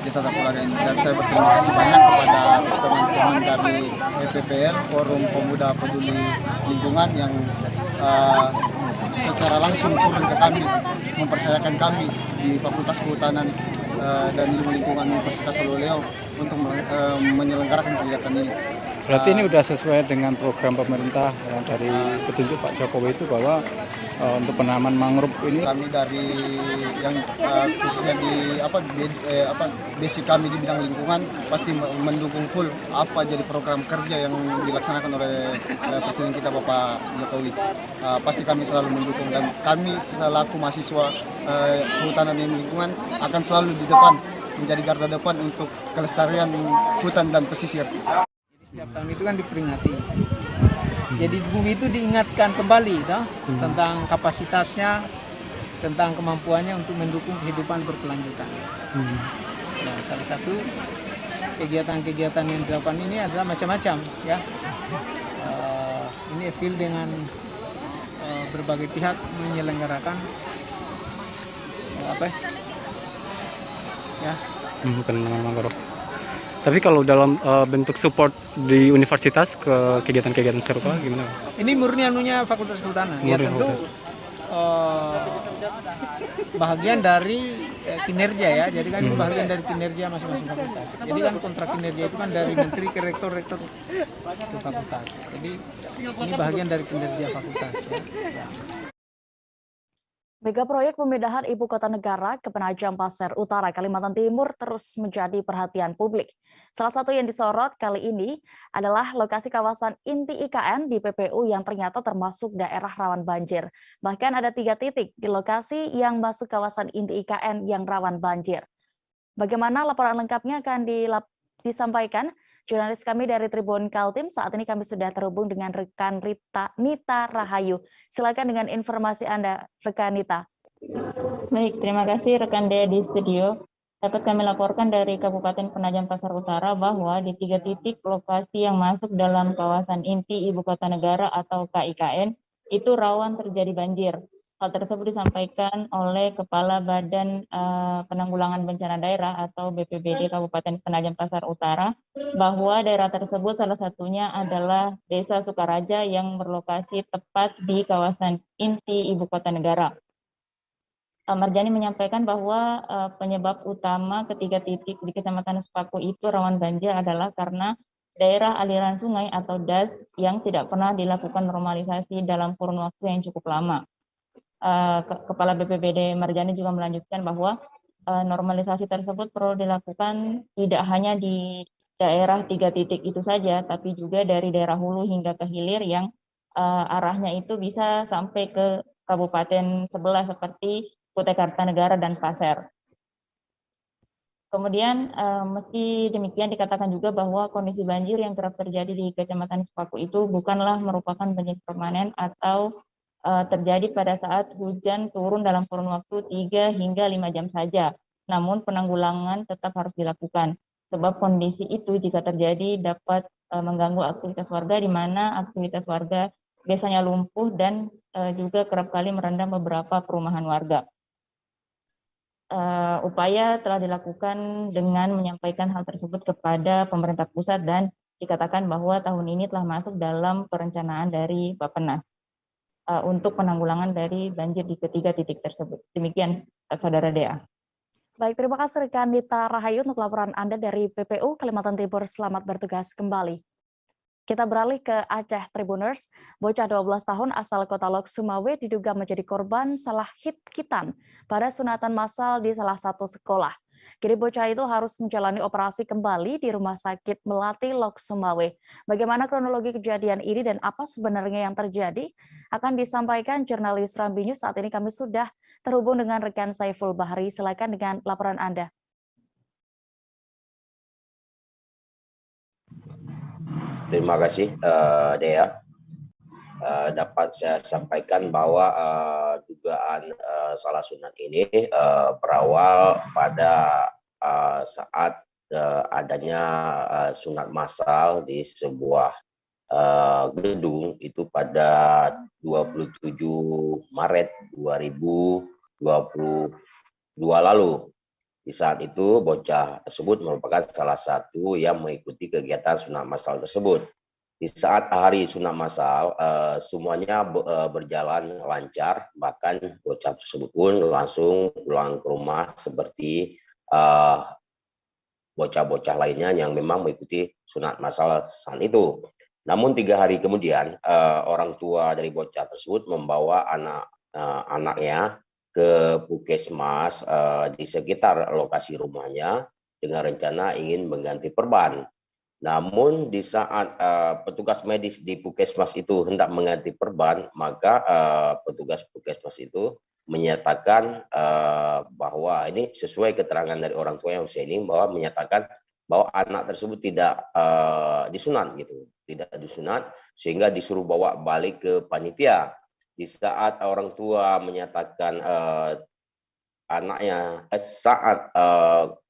Desa Tapulaga ini. Dan saya berterima kasih banyak kepada teman-teman dari FPPL, Forum Pemuda Peduli Lingkungan, yang secara langsung turun ke kami, mempercayakan kami di Fakultas Kehutanan dan Ilmu Lingkungan Universitas Sololeo untuk menyelenggarakan kegiatan ini. Berarti ini sudah sesuai dengan program pemerintah yang dari petunjuk Pak Jokowi itu bahwa untuk penanaman mangrove ini kami dari yang khususnya di basic kami di bidang lingkungan pasti mendukung full apa jadi program kerja yang dilaksanakan oleh Presiden kita Bapak Jokowi. Pasti kami selalu mendukung, dan kami selaku mahasiswa kehutanan dan lingkungan akan selalu di depan, menjadi garda depan untuk kelestarian hutan dan pesisir. Setiap tahun itu kan diperingati. Jadi bumi itu diingatkan kembali tentang kapasitasnya, tentang kemampuannya untuk mendukung kehidupan berkelanjutan. Nah, salah satu kegiatan-kegiatan yang dilakukan ini adalah macam-macam, ya. Ini FIL dengan berbagai pihak menyelenggarakan penanaman mangrove. Tapi kalau dalam bentuk support di universitas ke kegiatan-kegiatan serupa gimana? Ini murni anunya Fakultas Kehutanan. Ya tentu bahagian dari kinerja, ya. Jadi kan itu bahagian dari kinerja masing-masing fakultas. Jadi kan kontrak kinerja itu kan dari menteri ke rektor ke fakultas. Jadi ini bahagian dari kinerja fakultas, ya. Mega proyek pemindahan ibu kota negara ke Penajam Pasir Utara, Kalimantan Timur terus menjadi perhatian publik. Salah satu yang disorot kali ini adalah lokasi kawasan inti IKN di PPU yang ternyata termasuk daerah rawan banjir. Bahkan ada 3 titik di lokasi yang masuk kawasan inti IKN yang rawan banjir. Bagaimana laporan lengkapnya akan disampaikan jurnalis kami dari Tribun Kaltim. Saat ini kami sudah terhubung dengan rekan Nita Rahayu. Silakan dengan informasi Anda, rekan Nita. Baik, terima kasih rekan Dea di studio. Dapat kami laporkan dari Kabupaten Penajam Pasir Utara bahwa di 3 titik lokasi yang masuk dalam kawasan inti Ibu Kota Negara atau KIKN itu rawan terjadi banjir. Hal tersebut disampaikan oleh Kepala Badan Penanggulangan Bencana Daerah atau BPBD Kabupaten Penajam Pasir Utara, bahwa daerah tersebut salah satunya adalah Desa Sukaraja yang berlokasi tepat di kawasan inti Ibu Kota Negara. Marjani menyampaikan bahwa penyebab utama ketiga titik di Kecamatan Sepaku itu rawan banjir adalah karena daerah aliran sungai atau DAS yang tidak pernah dilakukan normalisasi dalam kurun waktu yang cukup lama. Kepala BPBD Marjani juga melanjutkan bahwa normalisasi tersebut perlu dilakukan tidak hanya di daerah 3 titik itu saja, tapi juga dari daerah hulu hingga ke hilir yang arahnya itu bisa sampai ke kabupaten sebelah seperti Kutai Kartanegara dan Pasir. Kemudian meski demikian dikatakan juga bahwa kondisi banjir yang kerap terjadi di Kecamatan Sepaku itu bukanlah merupakan banjir permanen atau terjadi pada saat hujan turun dalam kurun waktu 3 hingga 5 jam saja. Namun penanggulangan tetap harus dilakukan. Sebab kondisi itu jika terjadi dapat mengganggu aktivitas warga, di mana aktivitas warga biasanya lumpuh dan juga kerap kali merendam beberapa perumahan warga. Upaya telah dilakukan dengan menyampaikan hal tersebut kepada pemerintah pusat dan dikatakan bahwa tahun ini telah masuk dalam perencanaan dari Bappenas untuk penanggulangan dari banjir di ketiga titik tersebut. Demikian, Saudara Dea. Baik, terima kasih rekan Nita Rahayu untuk laporan Anda dari PPU Kalimantan Timur. Selamat bertugas kembali. Kita beralih ke Aceh Tribuners. Bocah 12 tahun asal Kota Lok Sumawe diduga menjadi korban salah hitan pada sunatan massal di salah satu sekolah. Kini bocah itu harus menjalani operasi kembali di Rumah Sakit Melati Lok Sumawe. Bagaimana kronologi kejadian ini dan apa sebenarnya yang terjadi akan disampaikan jurnalis Rambi News. Saat ini kami sudah terhubung dengan rekan Saiful Bahri. Silakan dengan laporan Anda. Terima kasih, Dea. Dapat saya sampaikan bahwa dugaan salah sunat ini berawal pada saat adanya sunat massal di sebuah gedung itu pada 27 Maret 2022 lalu. Di saat itu bocah tersebut merupakan salah satu yang mengikuti kegiatan sunat massal tersebut. Di saat hari sunat massal, semuanya berjalan lancar, bahkan bocah tersebut pun langsung pulang ke rumah seperti bocah-bocah lainnya yang memang mengikuti sunat massal saat itu. Namun 3 hari kemudian, orang tua dari bocah tersebut membawa anaknya ke puskesmas di sekitar lokasi rumahnya dengan rencana ingin mengganti perban. Namun di saat petugas medis di puskesmas itu hendak mengganti perban, maka petugas puskesmas itu menyatakan bahwa ini sesuai keterangan dari orang tua yang usia ini, bahwa menyatakan bahwa anak tersebut tidak disunat gitu, tidak disunat, sehingga disuruh bawa balik ke panitia. Di saat orang tua menyatakan anaknya, saat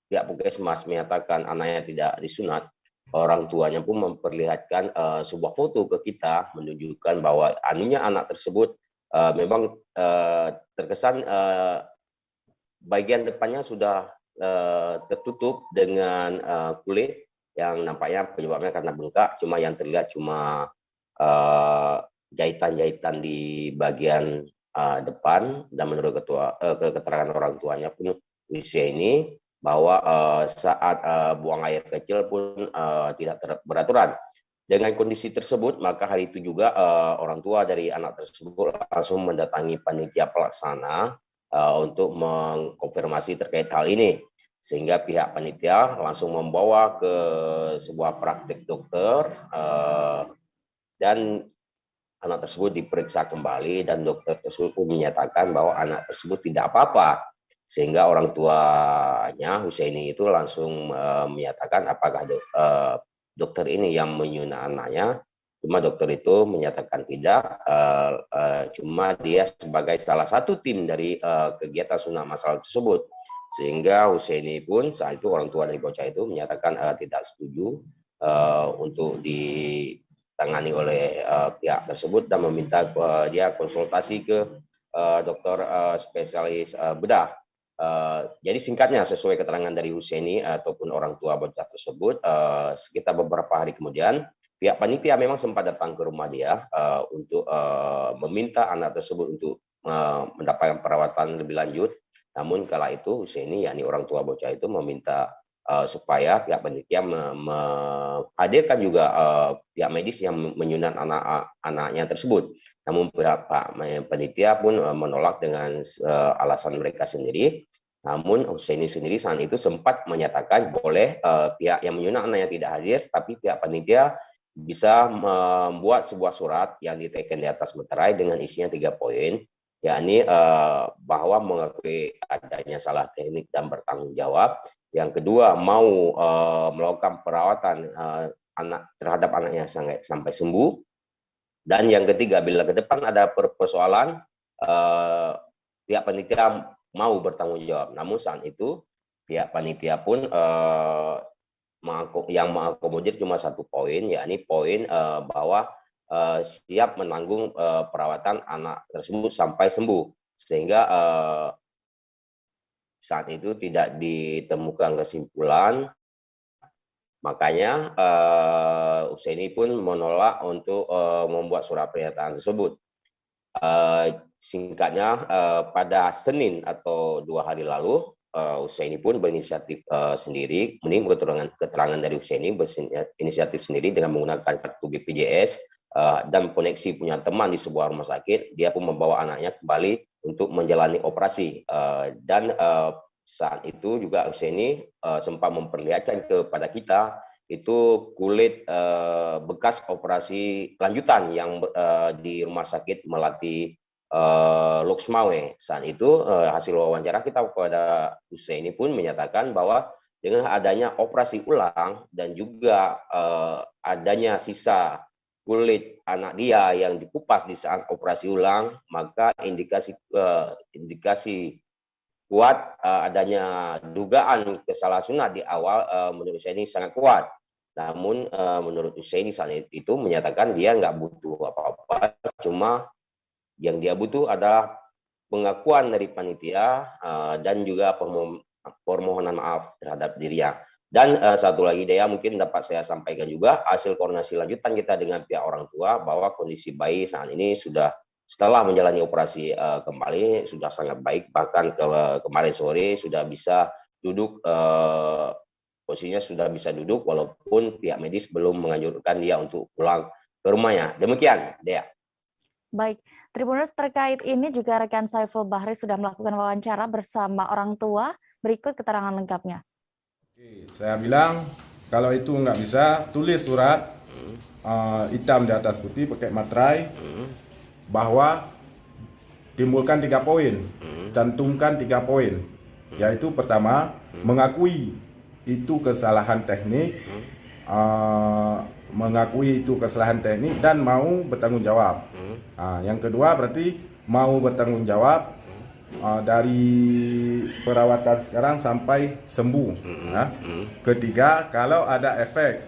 pihak puskesmas menyatakan anaknya tidak disunat, orang tuanya pun memperlihatkan sebuah foto ke kita menunjukkan bahwa anak tersebut memang terkesan bagian depannya sudah tertutup dengan kulit yang nampaknya penyebabnya karena bengkak, cuma yang terlihat cuma jahitan-jahitan di bagian depan. Dan menurut keterangan orang tuanya pun usia ini bahwa saat buang air kecil pun tidak beraturan. Dengan kondisi tersebut, maka hari itu juga orang tua dari anak tersebut langsung mendatangi panitia pelaksana untuk mengkonfirmasi terkait hal ini. Sehingga pihak panitia langsung membawa ke sebuah praktik dokter dan anak tersebut diperiksa kembali, dan dokter tersebut pun menyatakan bahwa anak tersebut tidak apa-apa. Sehingga orang tuanya Husaini itu langsung menyatakan apakah dokter ini yang menyunat anaknya. Cuma dokter itu menyatakan tidak, cuma dia sebagai salah satu tim dari kegiatan sunat massal tersebut. Sehingga Husaini pun saat itu orang tua dari bocah itu menyatakan tidak setuju untuk ditangani oleh pihak tersebut dan meminta dia konsultasi ke dokter spesialis bedah. Jadi singkatnya, sesuai keterangan dari Husaini ataupun orang tua bocah tersebut, sekitar beberapa hari kemudian pihak panitia memang sempat datang ke rumah dia untuk meminta anak tersebut untuk mendapatkan perawatan lebih lanjut. Namun kala itu Husaini, yakni orang tua bocah itu, meminta supaya pihak panitia menghadirkan juga pihak medis yang menyunat anaknya tersebut. Namun pihak panitia pun menolak dengan alasan mereka sendiri. Namun Husaini sendiri saat itu sempat menyatakan boleh pihak yang menyunat anaknya tidak hadir, tapi pihak panitia bisa membuat sebuah surat yang diteken di atas meterai dengan isinya 3 poin, yakni bahwa mengakui adanya salah teknik dan bertanggung jawab. Yang kedua, mau melakukan perawatan terhadap anaknya sampai sembuh. Dan yang ketiga, bila ke depan ada persoalan, pihak panitia mau bertanggung jawab. Namun saat itu pihak panitia pun yang mengakomodir cuma 1 poin, yakni poin bahwa siap menanggung perawatan anak tersebut sampai sembuh. Sehingga saat itu tidak ditemukan kesimpulan. Makanya Husaini pun menolak untuk membuat surat pernyataan tersebut. Singkatnya, pada Senin atau 2 hari lalu, Husaini pun berinisiatif sendiri, menurut keterangan dari Husaini, berinisiatif sendiri dengan menggunakan kartu BPJS dan koneksi punya teman di sebuah rumah sakit. Dia pun membawa anaknya kembali untuk menjalani operasi. Dan saat itu juga Husseini sempat memperlihatkan kepada kita itu kulit bekas operasi lanjutan yang di Rumah Sakit Melati Loksmawe. Saat itu hasil wawancara kita kepada Husseini pun menyatakan bahwa dengan adanya operasi ulang dan juga adanya sisa kulit anak dia yang dikupas di saat operasi ulang, maka indikasi kuat adanya dugaan kesalahan sunat di awal menurut saya ini sangat kuat. Namun menurut Husseini saat itu menyatakan dia nggak butuh apa-apa, cuma yang dia butuh adalah pengakuan dari panitia dan juga permohonan maaf terhadap dirinya. Dan satu lagi Dea mungkin dapat saya sampaikan juga hasil koordinasi lanjutan kita dengan pihak orang tua bahwa kondisi bayi saat ini sudah setelah menjalani operasi kembali sudah sangat baik, bahkan kemarin sore sudah bisa duduk, posisinya sudah bisa duduk walaupun pihak medis belum menganjurkan dia untuk pulang ke rumahnya. Demikian Dea. Baik, Tribuners, terkait ini juga rekan Saiful Bahri sudah melakukan wawancara bersama orang tua. Berikut keterangan lengkapnya. Oke, saya bilang kalau itu nggak bisa, tulis surat hitam di atas putih pakai materai bahwa timbulkan 3 poin, cantumkan 3 poin, yaitu pertama mengakui itu kesalahan teknik, dan mau bertanggung jawab. Yang kedua berarti mau bertanggung jawab dari perawatan sekarang sampai sembuh. Ketiga, kalau ada efek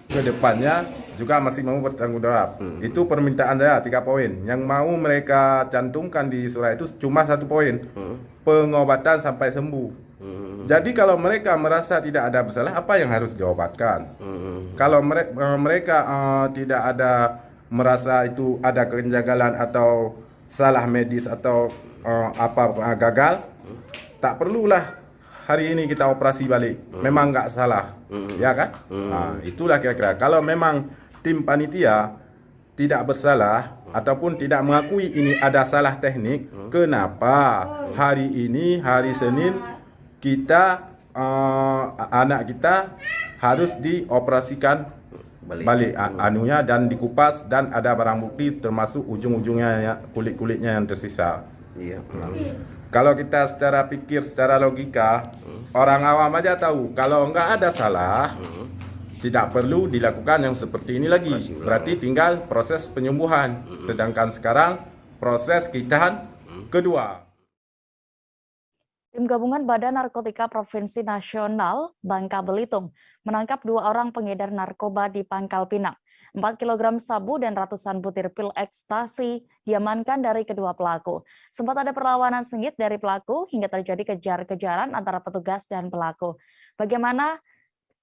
ke depannya juga masih mau bertanggung jawab. Itu permintaan saya 3 poin. Yang mau mereka cantumkan di surat itu cuma 1 poin, pengobatan sampai sembuh. Jadi kalau mereka merasa tidak ada bersalah, apa yang harus diobatkan? Kalau mereka tidak ada merasa itu ada kejanggalan atau salah medis atau gagal, tak perlulah hari ini kita operasi balik. Memang nggak salah, ya kan? Itulah kira-kira. Kalau memang tim panitia tidak bersalah ataupun tidak mengakui ini ada salah teknik, kenapa hari ini hari Senin kita anak kita harus dioperasikan balik anunya dan dikupas dan ada barang bukti termasuk ujung-ujungnya kulit-kulitnya yang tersisa. Kalau kita secara pikir, secara logika, orang awam aja tahu kalau nggak ada salah, tidak perlu dilakukan yang seperti ini lagi. Berarti tinggal proses penyembuhan. Sedangkan sekarang proses kitahan kedua. Tim gabungan Badan Narkotika Provinsi Nasional Bangka Belitung menangkap 2 orang pengedar narkoba di Pangkal Pinang. 4 kg sabu dan ratusan butir pil ekstasi diamankan dari kedua pelaku. Sempat ada perlawanan sengit dari pelaku hingga terjadi kejar-kejaran antara petugas dan pelaku. Bagaimana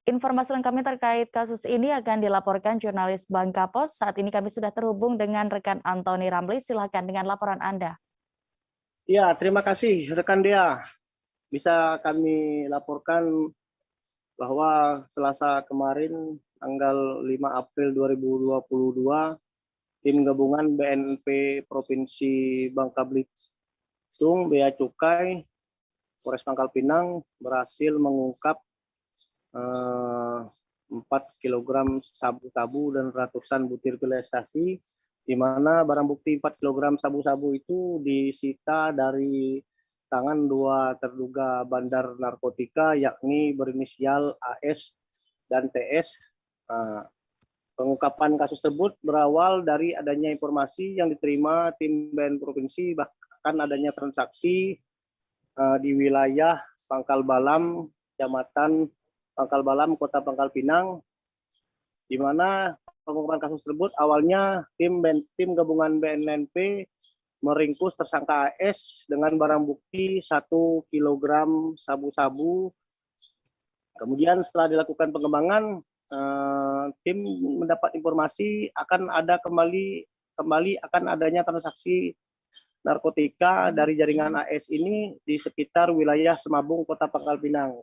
informasi lengkapnya terkait kasus ini akan dilaporkan jurnalis Bangka Pos. Saat ini kami sudah terhubung dengan rekan Antoni Ramli. Silakan dengan laporan Anda. Ya, terima kasih rekan Dea. Bisa kami laporkan bahwa Selasa kemarin tanggal 5 April 2022 tim gabungan BNP Provinsi Bangka Belitung, Bea Cukai, Polres Pangkal Pinang berhasil mengungkap 4 kg sabu-sabu dan ratusan butir pil ekstasi, di mana barang bukti 4 kg sabu-sabu itu disita dari tangan 2 terduga bandar narkotika, yakni berinisial AS dan TS. Pengungkapan kasus tersebut berawal dari adanya informasi yang diterima tim BNP Provinsi, bahkan adanya transaksi di wilayah Pangkal Balam, Kecamatan Pangkal Balam, Kota Pangkal Pinang, di mana pengungkapan kasus tersebut awalnya tim gabungan BNNP meringkus tersangka AS dengan barang bukti 1 kg sabu-sabu. Kemudian setelah dilakukan pengembangan, tim mendapat informasi akan adanya transaksi narkotika dari jaringan AS ini di sekitar wilayah Semabung, Kota Pangkal Pinang.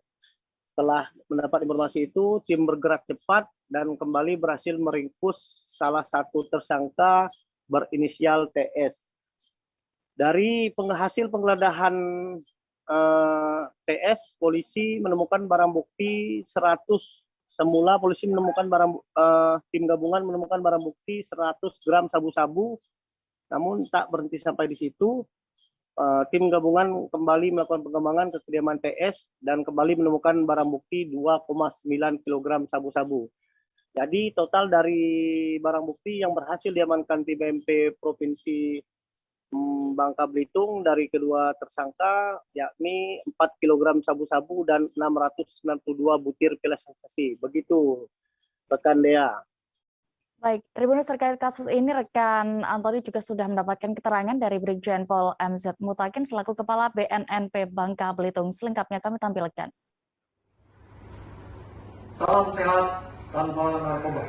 Setelah mendapat informasi itu, tim bergerak cepat dan kembali berhasil meringkus salah satu tersangka berinisial TS. Dari hasil penggeledahan TS, polisi menemukan barang bukti 100. Semula polisi menemukan tim gabungan menemukan barang bukti 100 gram sabu-sabu, namun tak berhenti sampai di situ. Tim gabungan kembali melakukan pengembangan ke kediaman TS dan kembali menemukan barang bukti 2,9 kg sabu-sabu. Jadi total dari barang bukti yang berhasil diamankan tim BMP Provinsi Bangka Belitung dari kedua tersangka yakni 4 kg sabu-sabu dan 692 butir pil ekstasi. Begitu rekan Dea. Baik, Tribuners, terkait kasus ini rekan Antoni juga sudah mendapatkan keterangan dari Brigjen Pol MZ Mutakin selaku Kepala BNNP Bangka Belitung. Selengkapnya kami tampilkan. Salam sehat tanpa narkoba.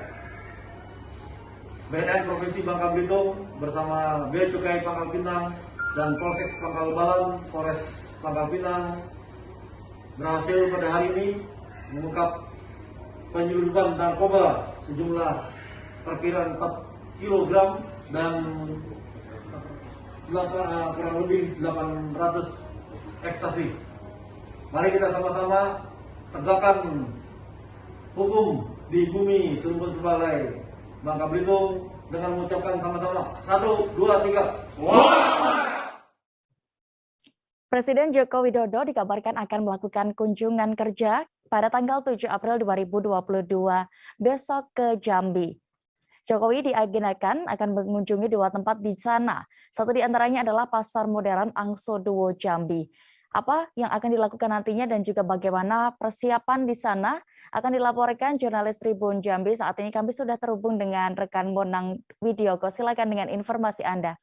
BNN Provinsi Bangka Belitung bersama Bea Cukai Pangkal Pinang dan Polsek Pangkal Balam, Polres Pangkal Pinang berhasil pada hari ini mengungkap penyelundupan narkoba sejumlah perkiraan 4 kg dan kurang lebih 800 ekstasi. Mari kita sama-sama tegakkan hukum di bumi Surumpun Sebalai Bangka Belitung dengan mengucapkan sama-sama 1, 2, 3. Presiden Joko Widodo dikabarkan akan melakukan kunjungan kerja pada tanggal 7 April 2022 besok ke Jambi. Jokowi diagendakan akan mengunjungi 2 tempat di sana. Satu di antaranya adalah Pasar Modern Angso Duo Jambi. Apa yang akan dilakukan nantinya dan juga bagaimana persiapan di sana akan dilaporkan jurnalis Tribun Jambi. Saat ini kami sudah terhubung dengan rekan Monang Widioko. Silakan dengan informasi Anda.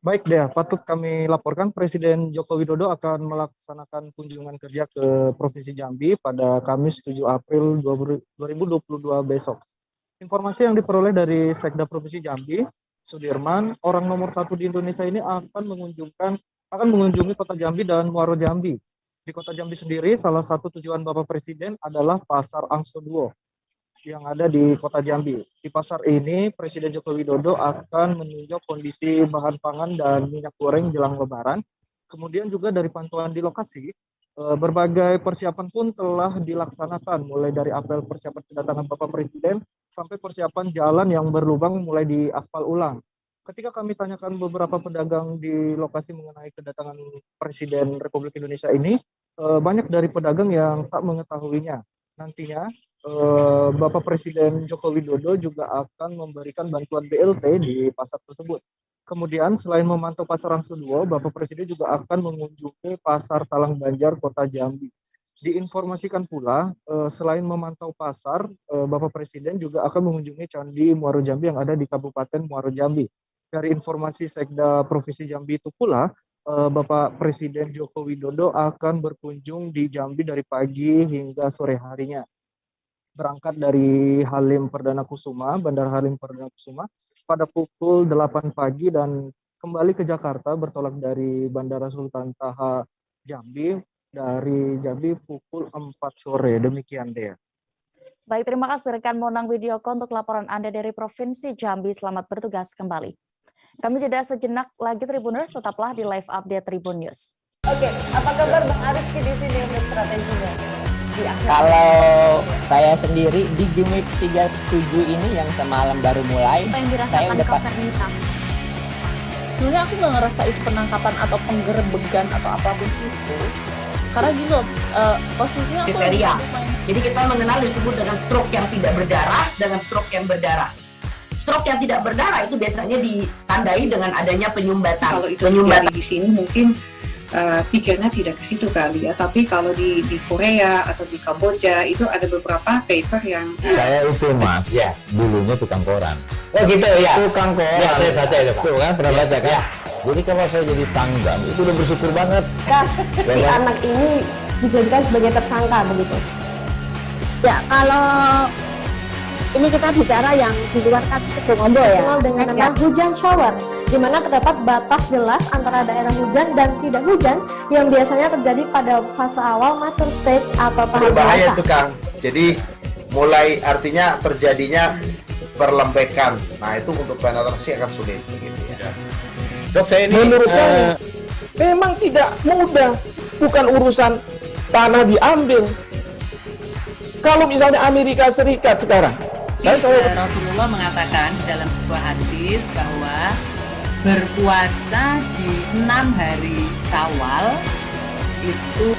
Baik Dea, patut kami laporkan Presiden Joko Widodo akan melaksanakan kunjungan kerja ke Provinsi Jambi pada Kamis 7 April 2022 besok. Informasi yang diperoleh dari Sekda Provinsi Jambi, Sudirman, orang nomor 1 di Indonesia ini akan mengunjungi Kota Jambi dan Muaro Jambi. Di Kota Jambi sendiri, salah satu tujuan Bapak Presiden adalah Pasar Angso Duo yang ada di Kota Jambi. Di pasar ini, Presiden Joko Widodo akan meninjau kondisi bahan pangan dan minyak goreng jelang Lebaran. Kemudian juga dari pantauan di lokasi, berbagai persiapan pun telah dilaksanakan, mulai dari apel persiapan kedatangan Bapak Presiden sampai persiapan jalan yang berlubang mulai diaspal ulang. Ketika kami tanyakan beberapa pedagang di lokasi mengenai kedatangan Presiden Republik Indonesia ini, banyak dari pedagang yang tak mengetahuinya. Nantinya, Bapak Presiden Joko Widodo juga akan memberikan bantuan BLT di pasar tersebut. Kemudian, selain memantau Pasar Angso Duo, Bapak Presiden juga akan mengunjungi Pasar Talang Banjar, Kota Jambi. Diinformasikan pula, selain memantau pasar, Bapak Presiden juga akan mengunjungi Candi Muaro Jambi yang ada di Kabupaten Muaro Jambi. Dari informasi Sekda Provinsi Jambi itu pula, Bapak Presiden Joko Widodo akan berkunjung di Jambi dari pagi hingga sore harinya. Berangkat dari Halim Perdana Kusuma, Bandara Halim Perdana Kusuma, pada pukul 8 pagi dan kembali ke Jakarta bertolak dari Bandara Sultan Taha Jambi, dari Jambi pukul 4 sore. Demikian, Dea. Baik, terima kasih rekan Monang Widioko untuk laporan Anda dari Provinsi Jambi. Selamat bertugas kembali. Kami jeda sejenak lagi Tribuners, tetaplah di live update Tribun News. Oke, apa kabar Bang Arifki di sini untuk strateginya? Kalau saya sendiri di Jumip 37 ini yang semalam baru mulai, apa yang saya dirasakan udah Kak Fernita? Sebenarnya aku nggak ngerasa itu penangkapan atau penggerebegan atau apapun itu. Karena gini loh, posisinya aku kriteria. Jadi kita mengenal disebut dengan stroke yang tidak berdarah dengan stroke yang berdarah. Stroke yang tidak berdarah itu biasanya ditandai dengan adanya penyumbatan. Kalau itu terjadi di sini mungkin pikirnya tidak ke situ kali ya, tapi kalau di Korea atau di Kamboja itu ada beberapa paper yang saya itu mas, ya, dulunya tukang koran. Oh gitu ya, Tukang koran. Ya, saya baca itu Pak. Tuh kan, pernah baca kan? Jadi kalau saya jadi tanggam itu udah bersyukur banget. Si anak ini dijadikan sebagai tersangka begitu. Ya, kalau ini kita bicara yang di luar kasus Sebongombo ya. Dikenal dengan nama hujan shower, di mana terdapat batas jelas antara daerah hujan dan tidak hujan yang biasanya terjadi pada fase awal mature stage atau tahap berbahaya dewasa. itu Kang. Jadi mulai artinya terjadinya perlembekan. Nah itu untuk penetrasi akan sulit begitu ya. Dok, saya ini Menurut saya Memang tidak mudah, bukan urusan tanah diambil. Kalau misalnya Amerika Serikat sekarang, Rasulullah mengatakan dalam sebuah hadis bahwa berpuasa di 6 hari Syawal itu.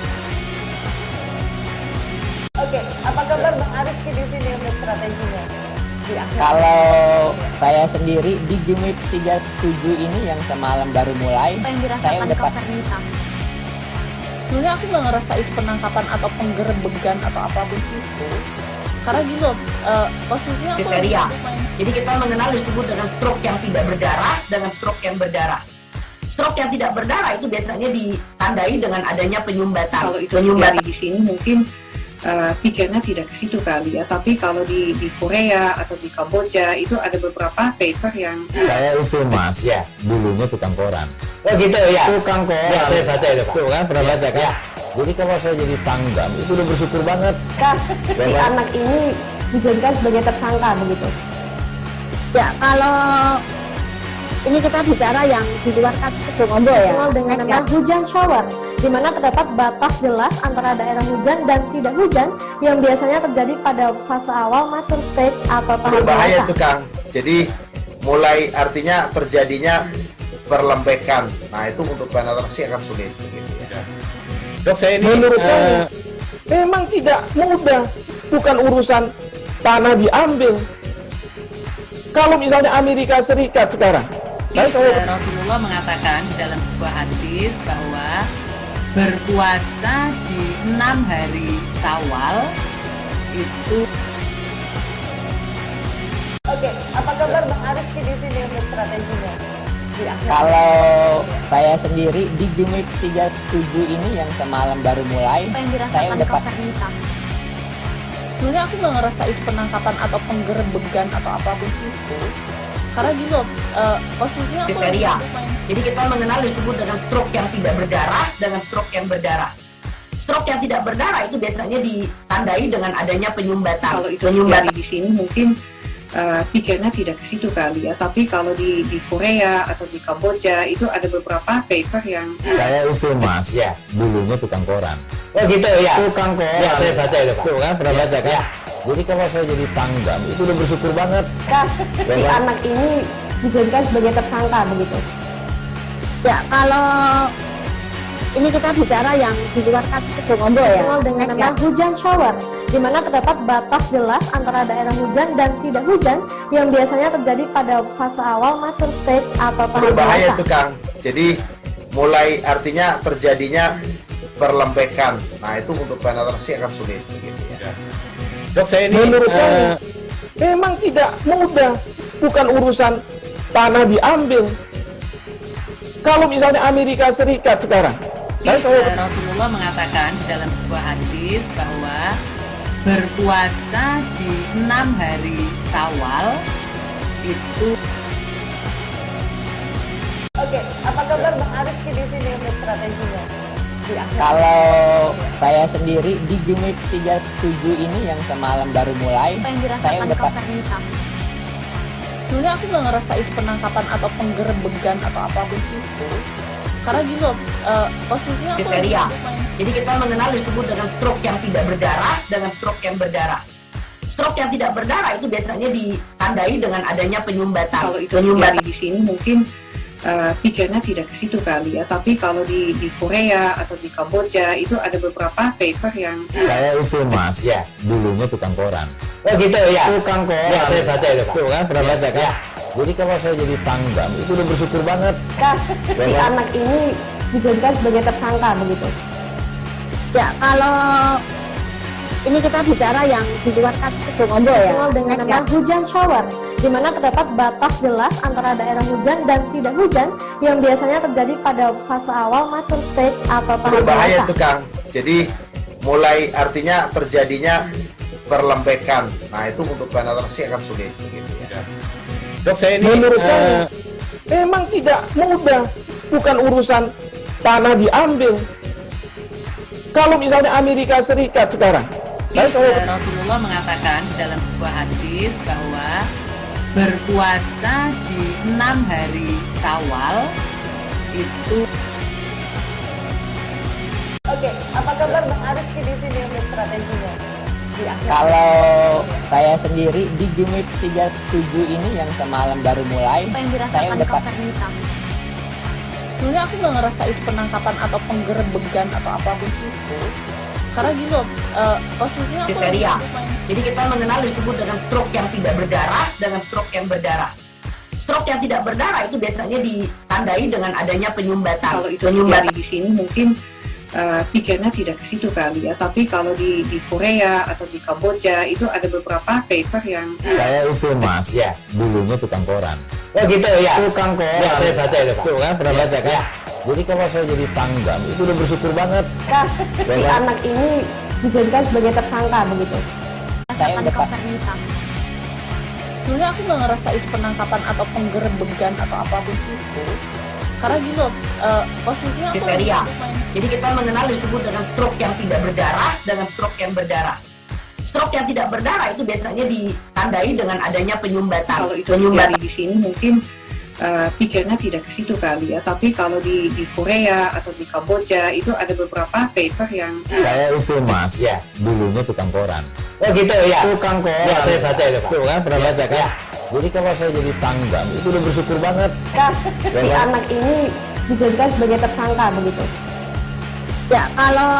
Oke, apa kabar Bang Arifki di sini untuk strateginya? Kalau saya sendiri di Jumip 37 ini yang semalam baru mulai, Apa yang saya dirasakan udah Kak Fernita? Sebenarnya aku nggak ngerasain penangkapan atau penggerebegan atau apapun itu. Karena gini loh, posisinya aku kriteria. Jadi kita mengenal disebut dengan stroke yang tidak berdarah dengan stroke yang berdarah. Stroke yang tidak berdarah itu biasanya ditandai dengan adanya penyumbatan. Kalau itu terjadi di sini mungkin pikirnya tidak ke situ kali ya, tapi kalau di Korea atau di Kamboja itu ada beberapa paper yang Saya itu mas, dulunya tukang koran. Oh gitu ya. Tukang koran. Ya, saya baca itu Pak. Tuh kan, pernah baca kan? Ya. Jadi kalau saya jadi tanggam, itu udah bersyukur banget. Kak, si anak ini dijadikan sebagai tersangka begitu. Ya, kalau ini kita bicara yang di luar kasus Suboombo ya. Dikenal dengan nama hujan shower, di mana terdapat batas jelas antara daerah hujan dan tidak hujan yang biasanya terjadi pada fase awal mature stage atau tahap Berbahaya dewasa. itu Kang. Jadi mulai artinya terjadinya perlembekan. Nah itu untuk penetrasi akan sulit. Begitu ya. Dok, saya ini menurut saya memang tidak mudah, bukan urusan tanah diambil. Kalau misalnya Amerika Serikat sekarang, Rasulullah mengatakan dalam sebuah hadis bahwa berpuasa di 6 hari Syawal itu. Oke, apa kabar Bang Arifki di sini untuk strateginya? Kalau saya sendiri di Jumip 37 ini yang semalam baru mulai, Apa yang saya dirasakan udah Kak Fernita? sebenarnya aku nggak ngerasain penangkapan atau penggerebegan atau apapun itu. Karena gini loh, posisinya aku kriteria. Jadi kita mengenal disebut dengan stroke yang tidak berdarah dengan stroke yang berdarah. Stroke yang tidak berdarah itu biasanya ditandai dengan adanya penyumbatan. kalau itu terjadi di sini mungkin pikirnya tidak ke situ kali ya, tapi kalau di Korea atau di Kamboja itu ada beberapa paper yang Saya itu mas, dulunya tukang koran. Oh gitu ya. Tukang koran. Ya, saya baca itu Pak. Tuh kan, pernah baca kan? Ya. Jadi kalau saya jadi tanggam, itu udah bersyukur banget. Kak, si anak ini dijadikan sebagai tersangka begitu. Ya, kalau ini kita bicara yang di luar kasus Suboombo ya. Dikenal dengan nama hujan shower, di mana terdapat batas jelas antara daerah hujan dan tidak hujan yang biasanya terjadi pada fase awal mature stage atau tahap Berbahaya dewasa. itu Kang. Jadi mulai artinya terjadinya perlembekan. Nah itu untuk penetrasi akan sulit. Begitu ya. Dok, saya ini menurut saya memang tidak mudah, bukan urusan tanah diambil. Kalau misalnya Amerika Serikat sekarang, Rasulullah mengatakan dalam sebuah hadis bahwa berpuasa di 6 hari Syawal itu. Oke, apa kabar Bang Arifki di sini untuk strateginya? Kalau saya sendiri di Jumip 37 ini yang semalam baru mulai, Apa yang saya dirasakan udah Kak Fernita? sebenarnya aku nggak ngerasain penangkapan atau penggerebegan atau apapun itu. Karena gini loh, posisinya aku kriteria. Jadi kita mengenal disebut dengan stroke yang tidak berdarah dengan stroke yang berdarah. Stroke yang tidak berdarah itu biasanya ditandai dengan adanya penyumbatan. kalau itu terjadi di sini mungkin pikirnya tidak ke situ kali ya, tapi kalau di Korea atau di Kamboja itu ada beberapa paper yang Saya itu mas, dulunya tukang koran. Oh gitu ya. Tukang koran. Ya, saya baca itu Pak. Tuh kan, pernah baca kan? Ya. Jadi kalau saya jadi tanggam, itu udah bersyukur banget. Kak, si anak ini dijadikan sebagai tersangka begitu. Ya, kalau ini kita bicara yang di luar kasus Suboombo ya. Dikenal dengan nama hujan shower, di mana terdapat batas jelas antara daerah hujan dan tidak hujan yang biasanya terjadi pada fase awal mature stage atau tahap Berbahaya dewasa. itu Kang. Jadi mulai artinya terjadinya perlembekan. Nah itu untuk penetrasi akan sulit. Begitu ya. Dok, saya ini menurut saya memang tidak mudah, bukan urusan tanah diambil. Kalau misalnya Amerika Serikat sekarang, Rasulullah mengatakan dalam sebuah hadis bahwa berpuasa di 6 hari Syawal itu. Oke, apa kabar Bang Ariski di sini untuk strateginya? Kalau saya sendiri di Jumip 37 ini yang semalam baru mulai, Apa yang saya dirasakan udah Kak Fernita? Sebenarnya aku nggak ngerasain penangkapan atau penggerebegan atau apapun itu. Karena gini loh, posisinya aku kriteria. Jadi kita mengenal disebut dengan stroke yang tidak berdarah dengan stroke yang berdarah. Stroke yang tidak berdarah itu biasanya ditandai dengan adanya penyumbatan. Kalau itu terjadi di sini mungkin pikirnya tidak ke situ kali ya, tapi kalau di Korea atau di Kamboja itu ada beberapa paper yang Saya itu Mas, dulunya tukang koran. Oh gitu ya. Tukang koran. Ya, saya baca itu Pak. Tuh kan, pernah baca kan? Ya. Jadi kalau saya jadi Pangdam itu udah bersyukur banget. Kak, si anak ini dijadikan sebagai tersangka begitu. Saya udah Kak Fernita. sebenarnya aku nggak ngerasain penangkapan atau penggerebegan atau apapun itu. Karena gini loh, posisinya aku kriteria. Jadi kita mengenal disebut dengan stroke yang tidak berdarah dengan stroke yang berdarah. Stroke yang tidak berdarah itu biasanya ditandai dengan adanya penyumbatan. kalau itu terjadi di sini mungkin pikirnya tidak ke situ kali ya, tapi kalau di Korea atau di Kamboja itu ada beberapa paper yang Saya itu Mas, dulunya tukang koran. Oh gitu ya. Tukang koran. Ya, saya baca itu Pak. Tuh kan, pernah baca kan? Ya. Jadi kalau saya jadi Pangdam itu udah bersyukur banget. Kak, si anak ini dijadikan sebagai tersangka begitu. Ya, kalau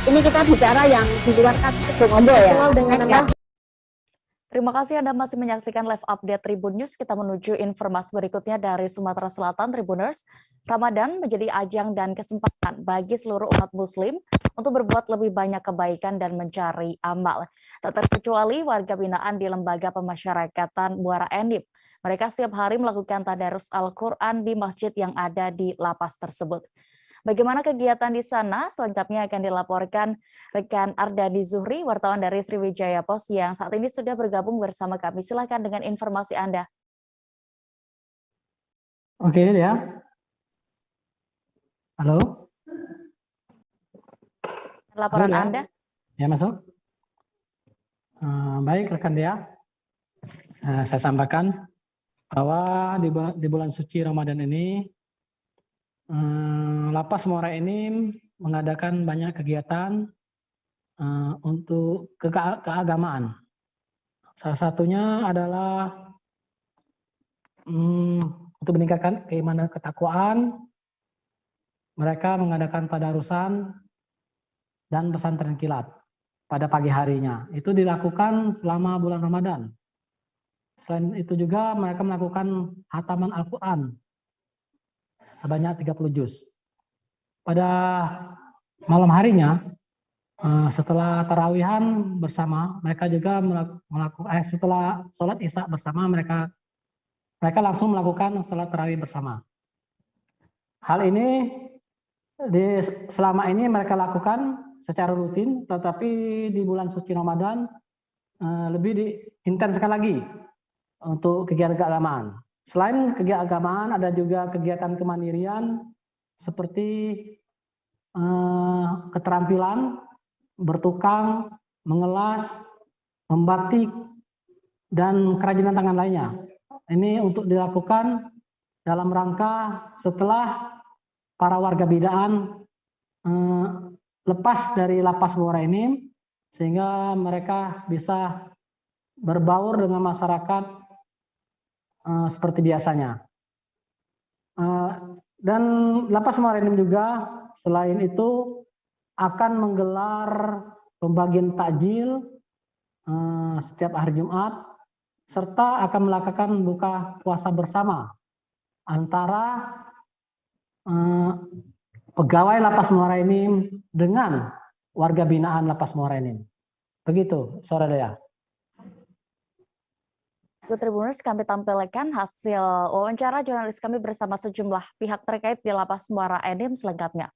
ini kita bicara yang di luar kasus Ibu Ngombo ya. Dengan Terima kasih Anda masih menyaksikan live update Tribun News. Kita menuju informasi berikutnya dari Sumatera Selatan, Tribuners. Ramadan menjadi ajang dan kesempatan bagi seluruh umat muslim untuk berbuat lebih banyak kebaikan dan mencari amal. Tak terkecuali warga binaan di Lembaga Pemasyarakatan Muara Enim. Mereka setiap hari melakukan tadarus Al-Quran di masjid yang ada di lapas tersebut. Bagaimana kegiatan di sana? Selengkapnya akan dilaporkan rekan Ardani Zuhri, wartawan dari Sriwijaya Post yang saat ini sudah bergabung bersama kami. Silakan dengan informasi Anda. Oke ya. Halo. Laporan Halo, Dea. Anda. Ya masuk. Baik rekan Dea. Saya sampaikan bahwa di bulan suci Ramadan ini Lapas Muara Enim mengadakan banyak kegiatan untuk keagamaan. Salah satunya adalah untuk meningkatkan keimanan ketakwaan. Mereka mengadakan tadarusan dan pesantren kilat pada pagi harinya. Itu dilakukan selama bulan Ramadan. Selain itu juga mereka melakukan hataman Al-Quran sebanyak 30 juz. Pada malam harinya, setelah tarawihan bersama, mereka juga melakukan setelah sholat isya bersama, mereka langsung melakukan sholat tarawih bersama. Hal ini selama ini mereka lakukan secara rutin, tetapi di bulan suci Ramadan lebih diintenskan lagi untuk kegiatan keagamaan. Selain kegiatan keagamaan, ada juga kegiatan kemandirian seperti keterampilan, bertukang, mengelas, membatik, dan kerajinan tangan lainnya. Ini untuk dilakukan dalam rangka setelah para warga binaan lepas dari Lapas Muara Enim, sehingga mereka bisa berbaur dengan masyarakat seperti biasanya. Dan Lapas Muara Enim juga selain itu akan menggelar pembagian takjil setiap hari Jumat, serta akan melakukan buka puasa bersama antara pegawai Lapas Muara Enim dengan warga binaan Lapas Muara Enim. Begitu, Saudara Dea. Tribuners, kami tampilkan hasil wawancara jurnalis kami bersama sejumlah pihak terkait di Lapas Muara Enim selengkapnya.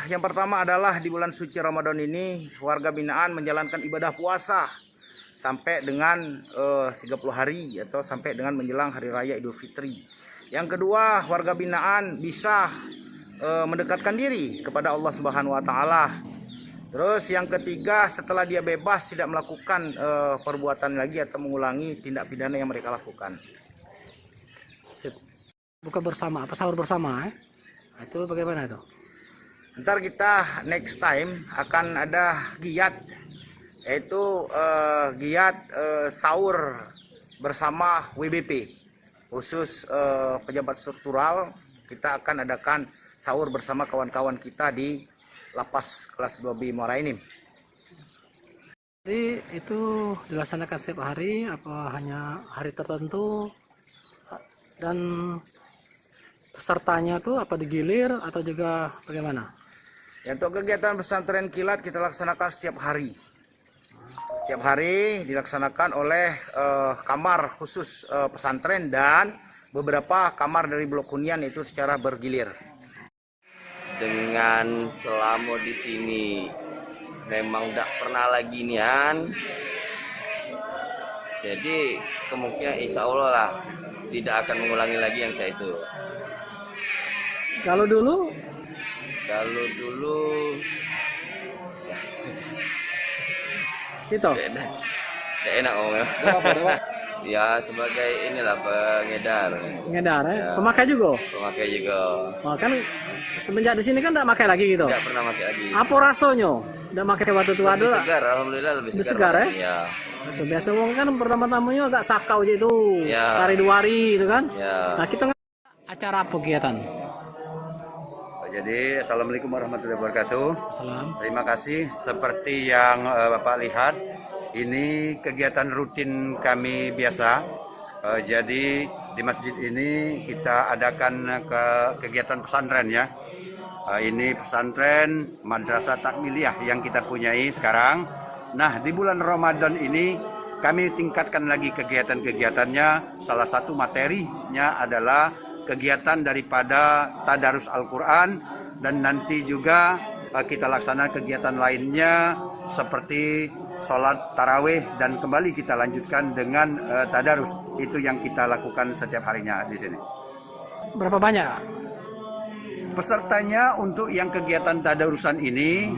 Yang pertama adalah di bulan suci Ramadan ini warga binaan menjalankan ibadah puasa sampai dengan 30 hari atau sampai dengan menjelang Hari Raya Idul Fitri. Yang kedua, warga binaan bisa mendekatkan diri kepada Allah Subhanahu wa taala. Terus yang ketiga, setelah dia bebas tidak melakukan perbuatan lagi atau mengulangi tindak pidana yang mereka lakukan. Buka bersama, apa sahur bersama? Itu bagaimana itu? Ntar kita next time akan ada giat, yaitu giat sahur bersama WBP, khusus pejabat struktural. Kita akan adakan sahur bersama kawan-kawan kita di Lapas kelas 2B Muara Enim. Jadi itu dilaksanakan setiap hari, apa hanya hari tertentu, dan pesertanya tuh apa digilir atau juga bagaimana? Ya, untuk kegiatan pesantren kilat kita laksanakan setiap hari. Setiap hari dilaksanakan oleh kamar khusus pesantren dan beberapa kamar dari blok hunian itu secara bergilir. Dengan selama di sini memang tidak pernah lagi nian, jadi kemungkinan insya Allah lah tidak akan mengulangi lagi yang saya itu. Kalau dulu gitu. Tidak enak ngomongnya. Ya sebagai inilah pengedar. Pengedar ya? Ya. Pemakai juga? Pemakai juga. Oh, kan semenjak di sini kan tidak pakai lagi gitu? Tidak pernah pakai lagi. Apa rasanya? Tidak pakai waktu itu ada? Lebih segar, alhamdulillah lebih segar ya? Ya. Itu biasa orang kan pertama-tamanya agak sakau aja itu. Ya. Sehari 2 hari itu kan? Ya. Nah kita acara apa kegiatan? Jadi Assalamualaikum warahmatullahi wabarakatuh. Salam. Terima kasih. Seperti yang Bapak lihat, ini kegiatan rutin kami biasa. Jadi di masjid ini kita adakan kegiatan pesantren ya. Ini pesantren Madrasah Takmiliyah yang kita punyai sekarang. Nah, di bulan Ramadan ini kami tingkatkan lagi kegiatan-kegiatannya. Salah satu materinya adalah kegiatan daripada tadarus Al-Quran, dan nanti juga kita laksanakan kegiatan lainnya seperti sholat tarawih, dan kembali kita lanjutkan dengan tadarus. Itu yang kita lakukan setiap harinya di sini. Berapa banyak pesertanya untuk yang kegiatan tadarusan ini?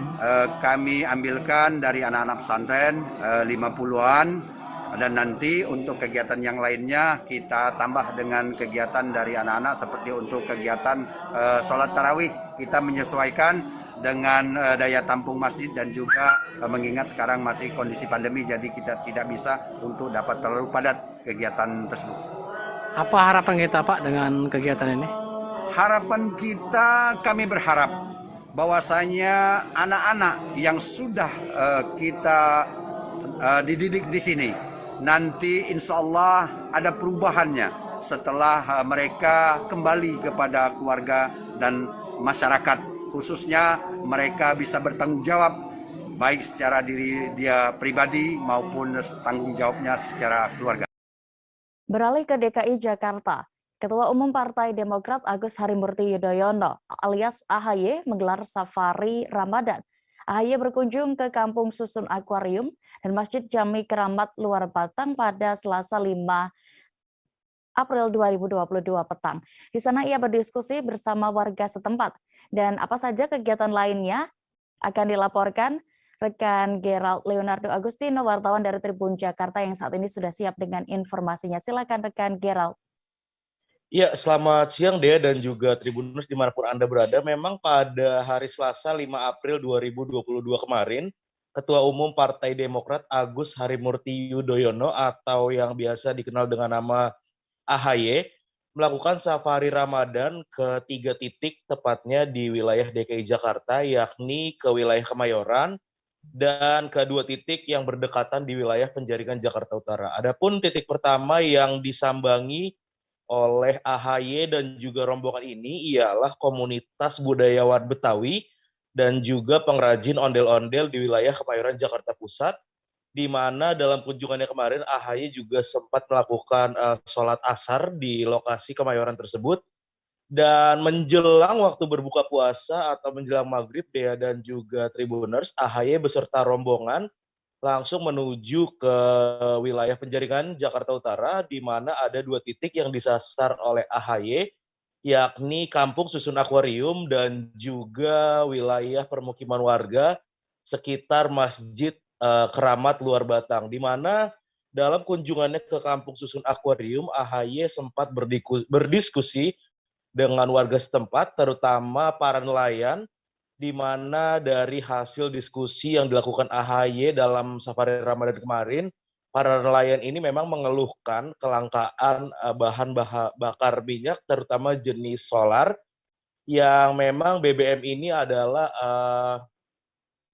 Kami ambilkan dari anak-anak pesantren 50-an. Dan nanti untuk kegiatan yang lainnya kita tambah dengan kegiatan dari anak-anak, seperti untuk kegiatan sholat tarawih. Kita menyesuaikan dengan daya tampung masjid, dan juga mengingat sekarang masih kondisi pandemi, jadi kita tidak bisa untuk dapat terlalu padat kegiatan tersebut. Apa harapan kita Pak dengan kegiatan ini? Harapan kita, kami berharap bahwasanya anak-anak yang sudah kita dididik di sini, nanti insya Allah ada perubahannya setelah mereka kembali kepada keluarga dan masyarakat. Khususnya mereka bisa bertanggung jawab baik secara diri dia pribadi maupun tanggung jawabnya secara keluarga. Beralih ke DKI Jakarta, Ketua Umum Partai Demokrat Agus Harimurti Yudhoyono alias AHY menggelar safari Ramadan. AHY berkunjung ke Kampung Susun Akuarium dan Masjid Jami Keramat Luar Batang pada Selasa 5 April 2022 petang. Di sana ia berdiskusi bersama warga setempat. Dan apa saja kegiatan lainnya akan dilaporkan rekan Gerald Leonardo Agustino, wartawan dari Tribun Jakarta yang saat ini sudah siap dengan informasinya. Silakan rekan Gerald. Ya, selamat siang Dea dan juga Tribuners dimanapun Anda berada. Memang pada hari Selasa 5 April 2022 kemarin, Ketua Umum Partai Demokrat Agus Harimurti Yudhoyono atau yang biasa dikenal dengan nama AHY melakukan safari Ramadan ke 3 titik, tepatnya di wilayah DKI Jakarta, yakni ke wilayah Kemayoran dan ke 2 titik yang berdekatan di wilayah Penjaringan Jakarta Utara. Adapun titik pertama yang disambangi oleh AHY dan juga rombongan ini ialah komunitas budayawan Betawi dan juga pengrajin ondel-ondel di wilayah Kemayoran Jakarta Pusat, di mana dalam kunjungannya kemarin AHY juga sempat melakukan sholat asar di lokasi Kemayoran tersebut. Dan menjelang waktu berbuka puasa atau menjelang maghrib, Dea dan juga Tribuners, AHY beserta rombongan langsung menuju ke wilayah Penjaringan Jakarta Utara, di mana ada 2 titik yang disasar oleh AHY, yakni Kampung Susun Akuarium dan juga wilayah permukiman warga sekitar Masjid Keramat Luar Batang, di mana dalam kunjungannya ke Kampung Susun Akuarium, AHY sempat berdiskusi dengan warga setempat, terutama para nelayan di mana dari hasil diskusi yang dilakukan AHY dalam Safari Ramadan kemarin, para nelayan ini memang mengeluhkan kelangkaan bahan bakar minyak, terutama jenis solar, yang memang BBM ini adalah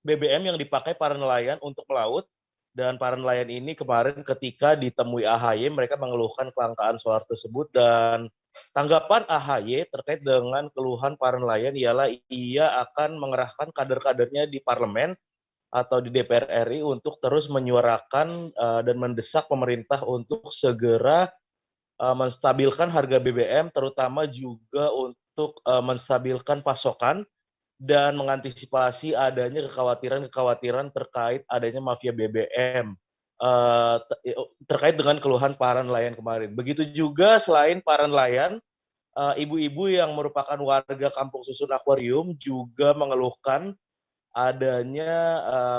BBM yang dipakai para nelayan untuk melaut, dan para nelayan ini kemarin ketika ditemui AHY, mereka mengeluhkan kelangkaan solar tersebut, dan tanggapan AHY terkait dengan keluhan para nelayan ialah ia akan mengerahkan kader-kadernya di parlemen atau di DPR RI untuk terus menyuarakan dan mendesak pemerintah untuk segera menstabilkan harga BBM, terutama juga untuk menstabilkan pasokan dan mengantisipasi adanya kekhawatiran terkait adanya mafia BBM terkait dengan keluhan para nelayan kemarin. Begitu juga selain para nelayan, ibu-ibu yang merupakan warga Kampung Susun Akuarium juga mengeluhkan adanya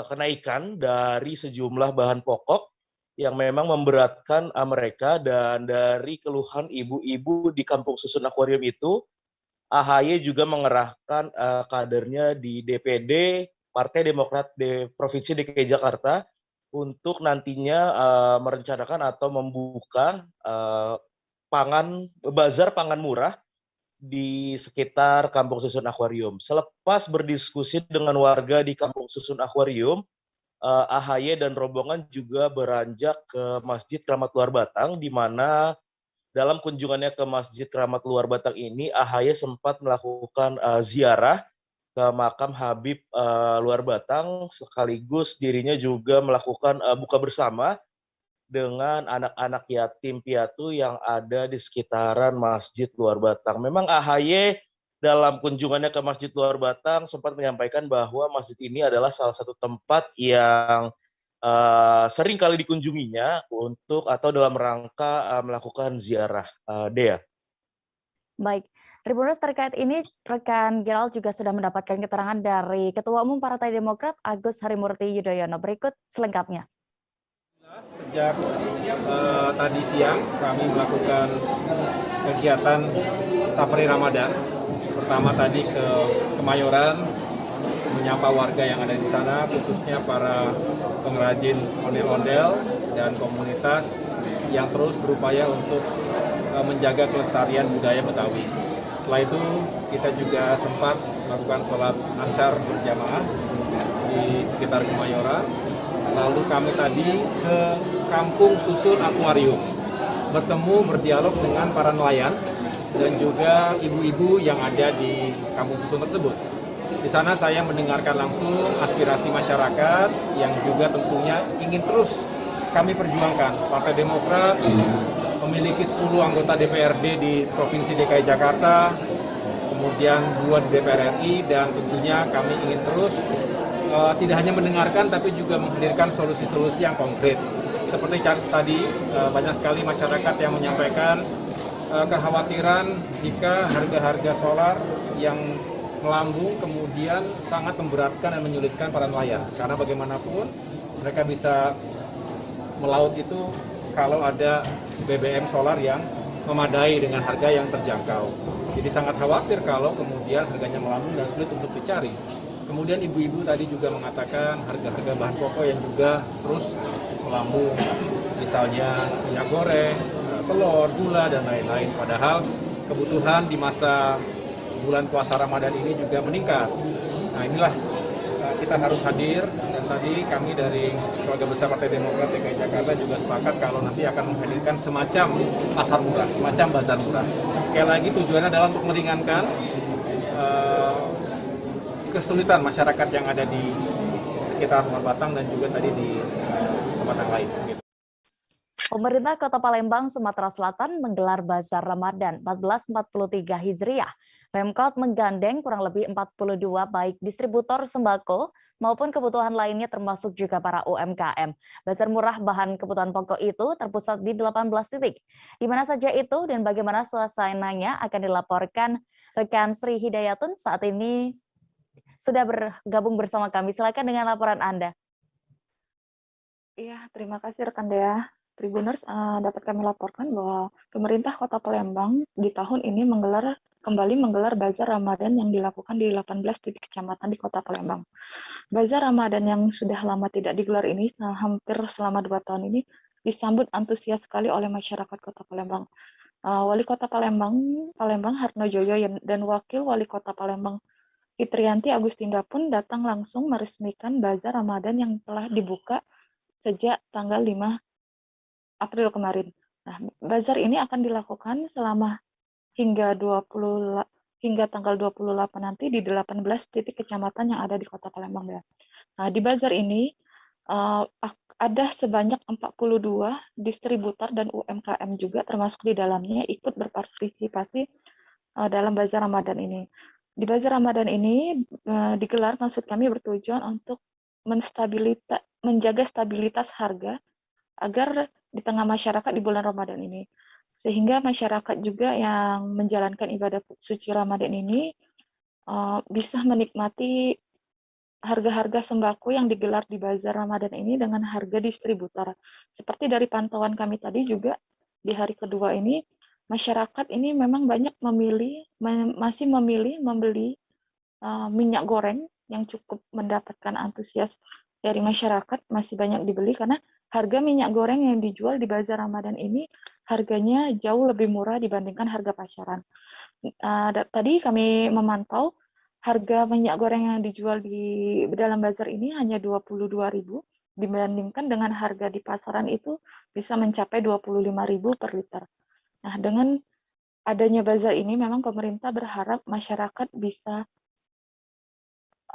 kenaikan dari sejumlah bahan pokok yang memang memberatkan mereka, dan dari keluhan ibu-ibu di Kampung Susun Akuarium itu, AHY juga mengerahkan kadernya di DPD Partai Demokrat di Provinsi DKI Jakarta untuk nantinya merencanakan atau membuka bazar pangan murah di sekitar Kampung Susun Akuarium. Selepas berdiskusi dengan warga di Kampung Susun Akuarium, AHY dan rombongan juga beranjak ke Masjid Keramat Luar Batang, di mana dalam kunjungannya ke Masjid Keramat Luar Batang ini, AHY sempat melakukan ziarah ke makam Habib Luar Batang, sekaligus dirinya juga melakukan buka bersama dengan anak-anak yatim piatu yang ada di sekitaran Masjid Luar Batang. Memang AHY dalam kunjungannya ke Masjid Luar Batang sempat menyampaikan bahwa masjid ini adalah salah satu tempat yang sering kali dikunjunginya untuk atau dalam rangka melakukan ziarah. Dea. Baik, Tribuners, terkait ini rekan Gerald juga sudah mendapatkan keterangan dari Ketua Umum Partai Demokrat Agus Harimurti Yudhoyono. Berikut selengkapnya. Sejak tadi siang kami melakukan kegiatan Safari Ramadan. Pertama tadi ke Kemayoran, menyapa warga yang ada di sana, khususnya para pengrajin ondel-ondel dan komunitas yang terus berupaya untuk menjaga kelestarian budaya Betawi. Setelah itu kita juga sempat melakukan sholat asyar berjamaah di sekitar Kemayoran. Lalu kami tadi ke Kampung Susun Akuarium, bertemu berdialog dengan para nelayan dan juga ibu-ibu yang ada di Kampung Susun tersebut. Di sana saya mendengarkan langsung aspirasi masyarakat yang juga tentunya ingin terus kami perjuangkan. Partai Demokrat memiliki 10 anggota DPRD di Provinsi DKI Jakarta, kemudian 2 di DPR RI, dan tentunya kami ingin terus tidak hanya mendengarkan tapi juga menghadirkan solusi-solusi yang konkret. Seperti tadi banyak sekali masyarakat yang menyampaikan kekhawatiran jika harga-harga solar yang melambung kemudian sangat memberatkan dan menyulitkan para nelayan, karena bagaimanapun mereka bisa melaut itu kalau ada BBM solar yang memadai dengan harga yang terjangkau. Jadi sangat khawatir kalau kemudian harganya melambung dan sulit untuk dicari. Kemudian ibu-ibu tadi juga mengatakan harga-harga bahan pokok yang juga terus melambung, misalnya minyak goreng, telur, gula, dan lain-lain. Padahal kebutuhan di masa bulan puasa Ramadan ini juga meningkat. Nah inilah kita harus hadir, dan tadi kami dari keluarga besar Partai Demokrat DKI Jakarta juga sepakat kalau nanti akan menghadirkan semacam pasar murah, semacam bazar murah. Sekali lagi tujuannya adalah untuk meringankan kesulitan masyarakat yang ada di sekitar Luar Batang dan juga tadi di tempat yang lain. Pemerintah Kota Palembang, Sumatera Selatan menggelar Bazar Ramadan 1443 Hijriah. Pemkot menggandeng kurang lebih 42 baik distributor sembako maupun kebutuhan lainnya termasuk juga para UMKM. Bazar murah bahan kebutuhan pokok itu terpusat di 18 titik. Di mana saja itu dan bagaimana suasananya akan dilaporkan rekan Sri Hidayatun saat ini sudah bergabung bersama kami. Silakan dengan laporan Anda. Iya, terima kasih rekan Dea. Tribuners, dapat kami laporkan bahwa pemerintah Kota Palembang di tahun ini menggelar kembali menggelar Bazar Ramadan yang dilakukan di 18 titik kecamatan di Kota Palembang. Bazar Ramadan yang sudah lama tidak digelar ini, hampir selama 2 tahun ini, disambut antusias sekali oleh masyarakat Kota Palembang. Wali Kota Palembang Harnojoyo dan Wakil Wali Kota Palembang Fitrianti Agustinda pun datang langsung meresmikan Bazar Ramadan yang telah dibuka sejak tanggal 5 April kemarin. Nah, bazar ini akan dilakukan selama hingga tanggal 28 nanti di 18 titik kecamatan yang ada di Kota Palembang. Ya. Nah, di bazar ini ada sebanyak 42 distributor dan UMKM juga termasuk di dalamnya ikut berpartisipasi dalam Bazar Ramadan ini. Di Bazar Ramadan ini digelar, maksud kami bertujuan untuk menjaga stabilitas harga agar di tengah masyarakat di bulan Ramadan ini. Sehingga masyarakat juga yang menjalankan ibadah suci Ramadan ini bisa menikmati harga-harga sembako yang digelar di Bazar Ramadan ini dengan harga distributor. Seperti dari pantauan kami tadi juga di hari kedua ini, masyarakat ini memang banyak masih memilih membeli minyak goreng yang cukup mendapatkan antusias dari masyarakat, masih banyak dibeli karena harga minyak goreng yang dijual di Bazar Ramadan ini harganya jauh lebih murah dibandingkan harga pasaran. Tadi kami memantau harga minyak goreng yang dijual di dalam bazar ini hanya 22.000 dibandingkan dengan harga di pasaran itu bisa mencapai 25.000 per liter. Nah, dengan adanya bazar ini memang pemerintah berharap masyarakat bisa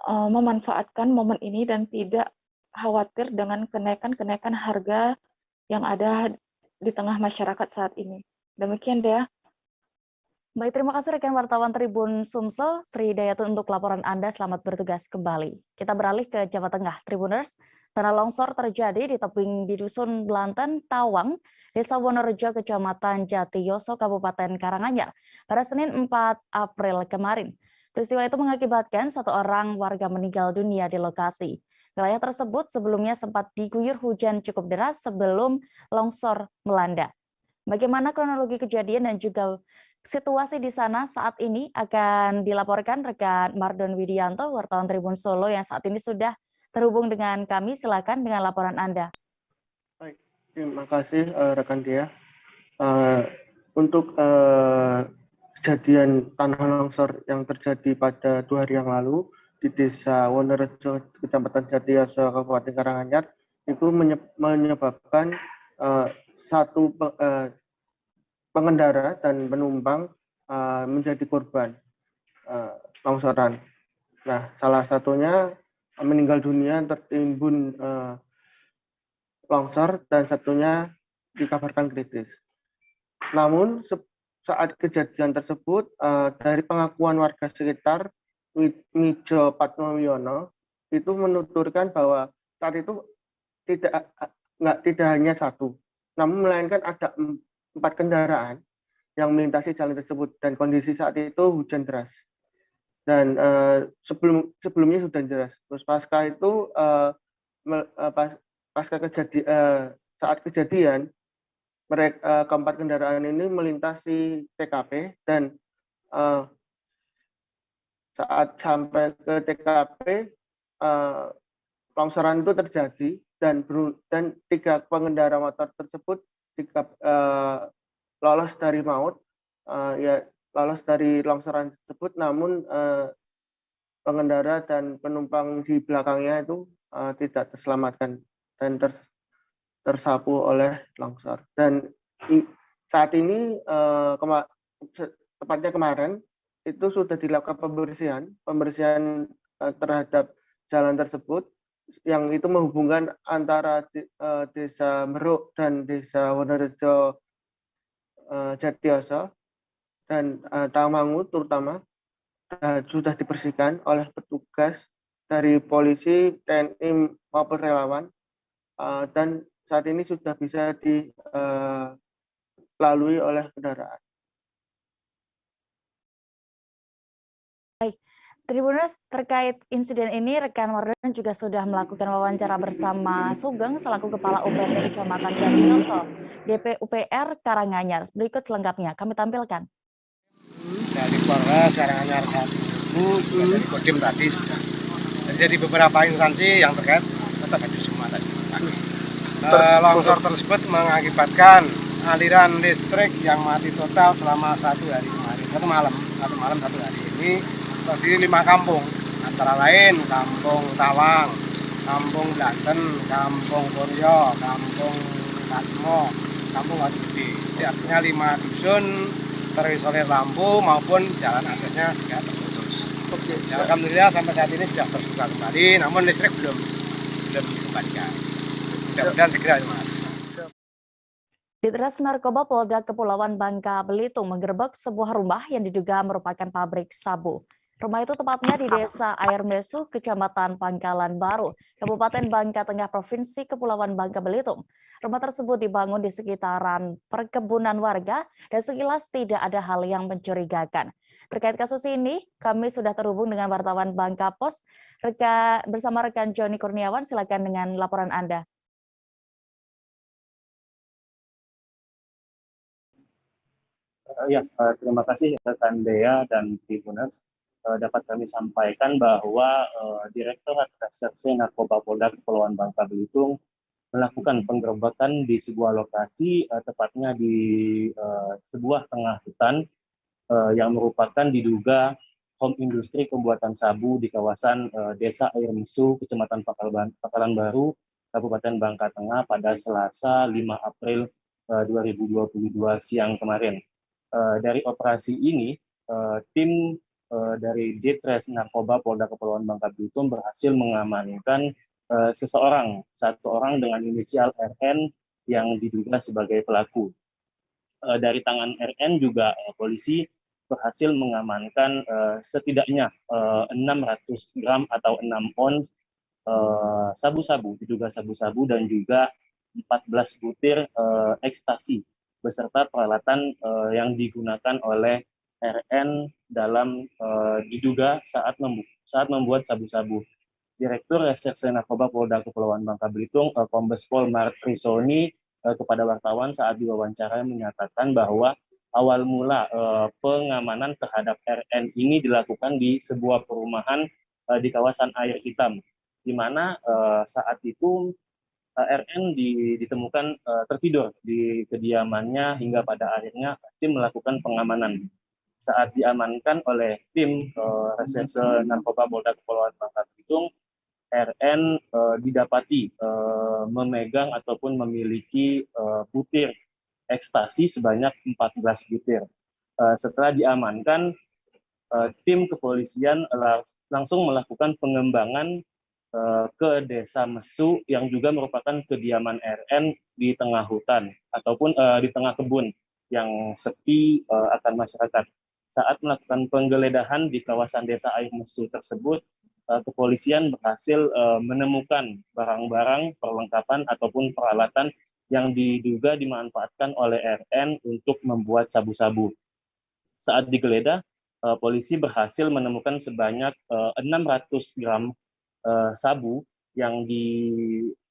memanfaatkan momen ini dan tidak khawatir dengan kenaikan harga yang ada di tengah masyarakat saat ini. Demikian Dea. Baik, terima kasih rekan wartawan Tribun Sumsel, Sri Dayatun untuk laporan Anda. Selamat bertugas kembali. Kita beralih ke Jawa Tengah, Tribuners. Tanah longsor terjadi di tebing di Dusun Belanten, Tawang, Desa Wonorejo, Kecamatan Jatiyoso, Kabupaten Karanganyar, pada Senin 4 April kemarin. Peristiwa itu mengakibatkan 1 orang warga meninggal dunia di lokasi. Wilayah tersebut sebelumnya sempat diguyur hujan cukup deras sebelum longsor melanda. Bagaimana kronologi kejadian dan juga situasi di sana saat ini akan dilaporkan rekan Mardon Widianto, wartawan Tribun Solo yang saat ini sudah terhubung dengan kami. Silakan dengan laporan Anda. Baik, terima kasih rekan Dia. Untuk kejadian tanah longsor yang terjadi pada 2 hari yang lalu di Desa Wonorejo, Kecamatan Jatiyoso, Kabupaten Karanganyar, itu menyebabkan satu pengendara dan penumpang menjadi korban longsoran. Nah, salah satunya meninggal dunia tertimbun longsor dan satunya dikabarkan kritis. Namun saat kejadian tersebut, dari pengakuan warga sekitar, Mijo Patmowiono itu menuturkan bahwa saat itu tidak hanya satu, namun melainkan ada 4 kendaraan yang melintasi jalan tersebut dan kondisi saat itu hujan deras. Dan sebelumnya hujan deras. Terus pasca itu saat kejadian mereka keempat kendaraan ini melintasi TKP dan saat sampai ke TKP longsoran itu terjadi dan 3 pengendara motor tersebut lolos dari maut, lolos dari longsoran tersebut, namun pengendara dan penumpang di belakangnya itu tidak terselamatkan dan tersapu oleh longsor. Dan saat ini tepatnya kemarin itu sudah dilakukan pembersihan terhadap jalan tersebut yang itu menghubungkan antara Desa Meruk dan Desa Wonorejo Jatiyoso dan Tamangu terutama sudah dibersihkan oleh petugas dari polisi, TNI maupun relawan, dan saat ini sudah bisa dilalui oleh kendaraan. Baik, Tribuners, terkait insiden ini, rekan Mardon juga sudah melakukan wawancara bersama Sugeng selaku Kepala UPT Kecamatan Jatiyoso, DP UPR Karanganyar. Berikut selengkapnya kami tampilkan. dari Polres Karanganyar 1, dari Kodim tadi sudah. Jadi beberapa instansi yang terkait tetap hadir semua tadi. Longsor tersebut mengakibatkan aliran listrik yang mati total selama 1 hari kemarin, satu malam satu hari ini terdiri 5 kampung, antara lain Kampung Tawang, Kampung Blaten, Kampung Puryo, Kampung Katmo, Kampung Watu Gede. Jadi artinya 5 dusun terisolir lampu maupun jalan aksesnya juga terputus. Ya, alhamdulillah sampai saat ini sudah terbuka kembali, namun listrik belum dikembalikan. Mudah-mudahan segera, Mas. Ditres Narkoba Polda Kepulauan Bangka Belitung menggerebek sebuah rumah yang diduga merupakan pabrik sabu. Rumah itu tepatnya di Desa Air Mesu, Kecamatan Pangkalan Baru, Kabupaten Bangka Tengah, Provinsi Kepulauan Bangka Belitung. Rumah tersebut dibangun di sekitaran perkebunan warga dan sekilas tidak ada hal yang mencurigakan. Terkait kasus ini, kami sudah terhubung dengan wartawan Bangka Pos bersama rekan Joni Kurniawan. Silakan dengan laporan Anda. Terima kasih rekan Dea dan Tribuners. Dapat kami sampaikan bahwa Direktorat Reserse Narkoba Polda Kepulauan Bangka Belitung melakukan penggerebekan di sebuah lokasi, tepatnya di sebuah tengah hutan yang merupakan diduga home industri pembuatan sabu di kawasan Desa Air Mesu, Kecamatan Pangkalan Baru, Kabupaten Bangka Tengah pada Selasa 5 April 2022 siang kemarin. Dari operasi ini, tim dari Ditres Narkoba Polda Kepulauan Bangka Belitung berhasil mengamankan satu orang dengan inisial RN yang diduga sebagai pelaku. Dari tangan RN juga polisi berhasil mengamankan setidaknya 600 gram atau 6 ons sabu-sabu, diduga sabu-sabu, dan juga 14 butir ekstasi beserta peralatan yang digunakan oleh RN dalam diduga saat membuat sabu-sabu. Direktur Reserse Narkoba Polda Kepulauan Bangka Belitung, Kombes Pol Martrisoni, kepada wartawan saat diwawancara menyatakan bahwa awal mula pengamanan terhadap RN ini dilakukan di sebuah perumahan di kawasan Air Hitam, di mana saat itu RN ditemukan tertidur di kediamannya hingga pada akhirnya tim melakukan pengamanan. Saat diamankan oleh tim Reserse Narkoba Polda Kepulauan Bangka Belitung, RN didapati memegang ataupun memiliki butir ekstasi sebanyak 14 butir. Setelah diamankan, tim kepolisian langsung melakukan pengembangan ke Desa Mesu yang juga merupakan kediaman RN di tengah hutan ataupun di tengah kebun yang sepi akan masyarakat. Saat melakukan penggeledahan di kawasan Desa Air Mesu tersebut, kepolisian berhasil menemukan barang-barang, perlengkapan ataupun peralatan yang diduga dimanfaatkan oleh RN untuk membuat sabu-sabu. Saat digeledah, polisi berhasil menemukan sebanyak 600 gram sabu yang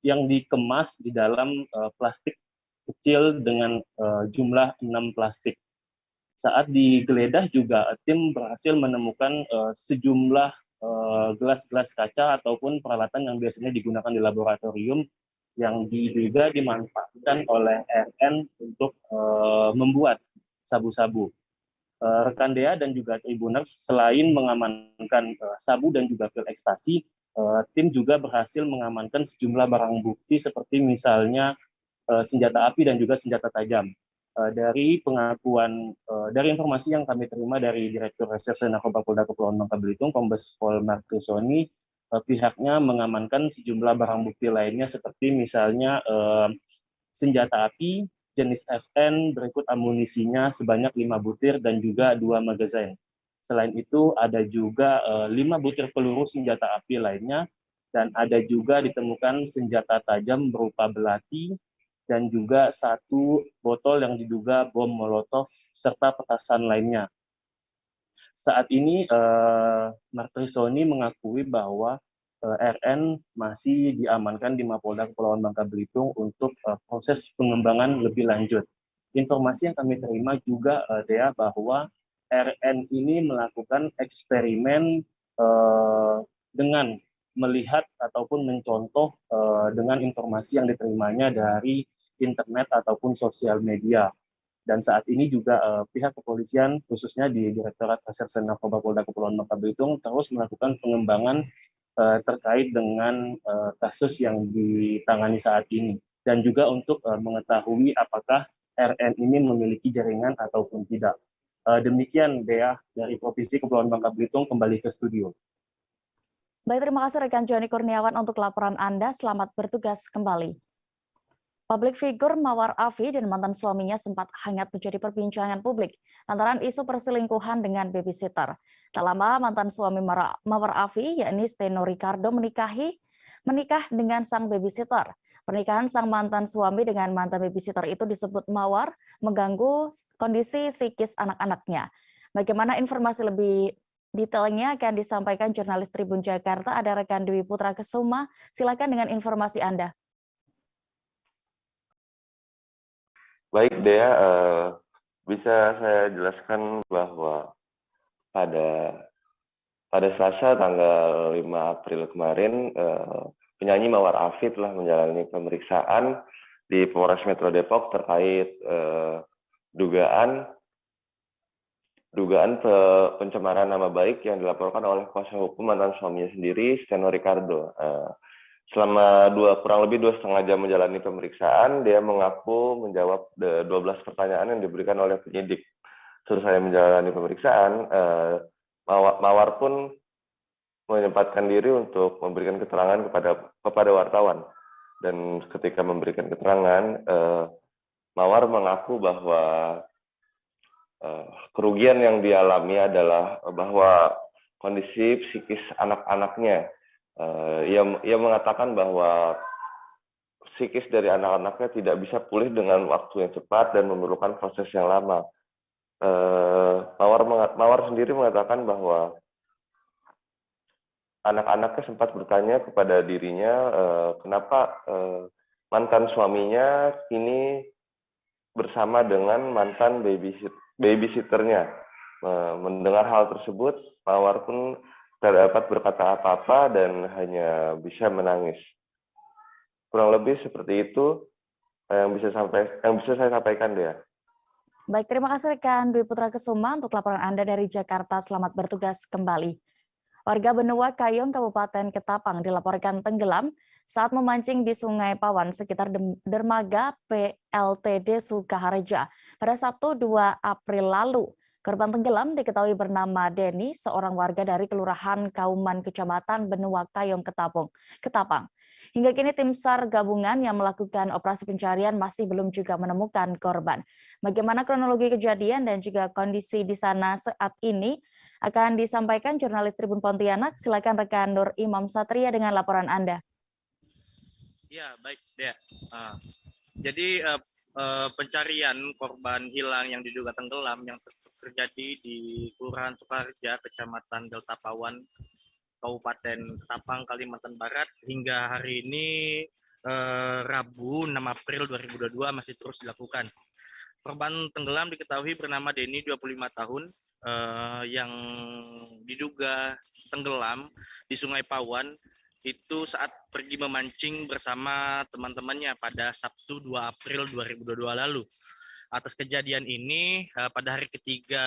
dikemas di dalam plastik kecil dengan jumlah 6 plastik. Saat digeledah juga tim berhasil menemukan sejumlah gelas-gelas kaca ataupun peralatan yang biasanya digunakan di laboratorium yang diduga dimanfaatkan oleh RN untuk membuat sabu-sabu. Rekan Dea dan juga Tribuners, selain mengamankan sabu dan juga pil ekstasi, tim juga berhasil mengamankan sejumlah barang bukti seperti misalnya senjata api dan juga senjata tajam. Dari informasi yang kami terima dari Direktur Reserse Narkoba Polda Kepulauan Bangka Belitung, Kombes Pol Martrisoni, pihaknya mengamankan sejumlah barang bukti lainnya seperti misalnya senjata api jenis FN berikut amunisinya sebanyak 5 butir dan juga 2 magazine. Selain itu ada juga 5 butir peluru senjata api lainnya, dan ada juga ditemukan senjata tajam berupa belati dan juga 1 botol yang diduga bom molotov serta petasan lainnya. Saat ini Martrisoni mengakui bahwa RN masih diamankan di Mapolda Kepulauan Bangka Belitung untuk proses pengembangan lebih lanjut. Informasi yang kami terima juga Dea bahwa RN ini melakukan eksperimen dengan melihat ataupun mencontoh dengan informasi yang diterimanya dari internet ataupun sosial media. Dan saat ini juga pihak kepolisian, khususnya di Direktorat Reserse Narkoba Polda Kepulauan Bangka Belitung, terus melakukan pengembangan terkait dengan kasus yang ditangani saat ini. Dan juga untuk mengetahui apakah RN ini memiliki jaringan ataupun tidak. Demikian Dea dari Provinsi Kepulauan Bangka Belitung, kembali ke studio. Baik, terima kasih rekan Joni Kurniawan untuk laporan Anda. Selamat bertugas kembali. Publik figur Mawar Afi dan mantan suaminya sempat hangat menjadi perbincangan publik lantaran isu perselingkuhan dengan babysitter. Tak lama mantan suami Mawar Afi, yakni Steno Ricardo, menikah dengan sang babysitter. Pernikahan sang mantan suami dengan mantan babysitter itu disebut Mawar mengganggu kondisi psikis anak-anaknya. Bagaimana informasi lebih detailnya akan disampaikan jurnalis Tribun Jakarta, ada rekan Dwi Putra Kesuma. Silakan dengan informasi Anda. Baik Dea, bisa saya jelaskan bahwa pada Selasa tanggal 5 April kemarin, penyanyi Mawar Afi telah menjalani pemeriksaan di Polres Metro Depok terkait dugaan pencemaran nama baik yang dilaporkan oleh kuasa hukum mantan suaminya sendiri, Steno Ricardo. Selama kurang lebih 2,5 jam menjalani pemeriksaan, dia mengaku menjawab 12 pertanyaan yang diberikan oleh penyidik. Selesai menjalani pemeriksaan, Mawar pun menyempatkan diri untuk memberikan keterangan kepada wartawan. Dan ketika memberikan keterangan, Mawar mengaku bahwa kerugian yang dialami adalah bahwa kondisi psikis anak-anaknya. Ia mengatakan bahwa psikis dari anak-anaknya tidak bisa pulih dengan waktu yang cepat dan memerlukan proses yang lama. Mawar sendiri mengatakan bahwa anak-anaknya sempat bertanya kepada dirinya kenapa mantan suaminya kini bersama dengan mantan babysitternya. Mendengar hal tersebut, Mawar pun tidak dapat berkata apa-apa dan hanya bisa menangis. Kurang lebih seperti itu yang bisa saya sampaikan, Dea. Baik, terima kasih rekan Dwi Putra Kesuma untuk laporan Anda dari Jakarta. Selamat bertugas kembali. Warga Benua Kayong, Kabupaten Ketapang dilaporkan tenggelam saat memancing di Sungai Pawan sekitar dermaga PLTD Sukaharja pada Sabtu 2 April lalu. Korban tenggelam diketahui bernama Denny, seorang warga dari Kelurahan Kauman, Kecamatan Benua Kayong, Ketapang. Hingga kini tim SAR gabungan yang melakukan operasi pencarian masih belum juga menemukan korban. Bagaimana kronologi kejadian dan juga kondisi di sana saat ini akan disampaikan jurnalis Tribun Pontianak. Silakan rekan Nur Imam Satria dengan laporan Anda. Ya, baik, Dea. Jadi pencarian korban hilang yang diduga tenggelam yang terjadi di Kelurahan Sukaharja, Kecamatan Delta Pawan, Kabupaten Ketapang, Kalimantan Barat, hingga hari ini Rabu 6 April 2022 masih terus dilakukan. Korban tenggelam diketahui bernama Denny, 25 tahun, yang diduga tenggelam di Sungai Pawan itu saat pergi memancing bersama teman-temannya pada Sabtu 2 April 2022 lalu. Atas kejadian ini, pada hari ketiga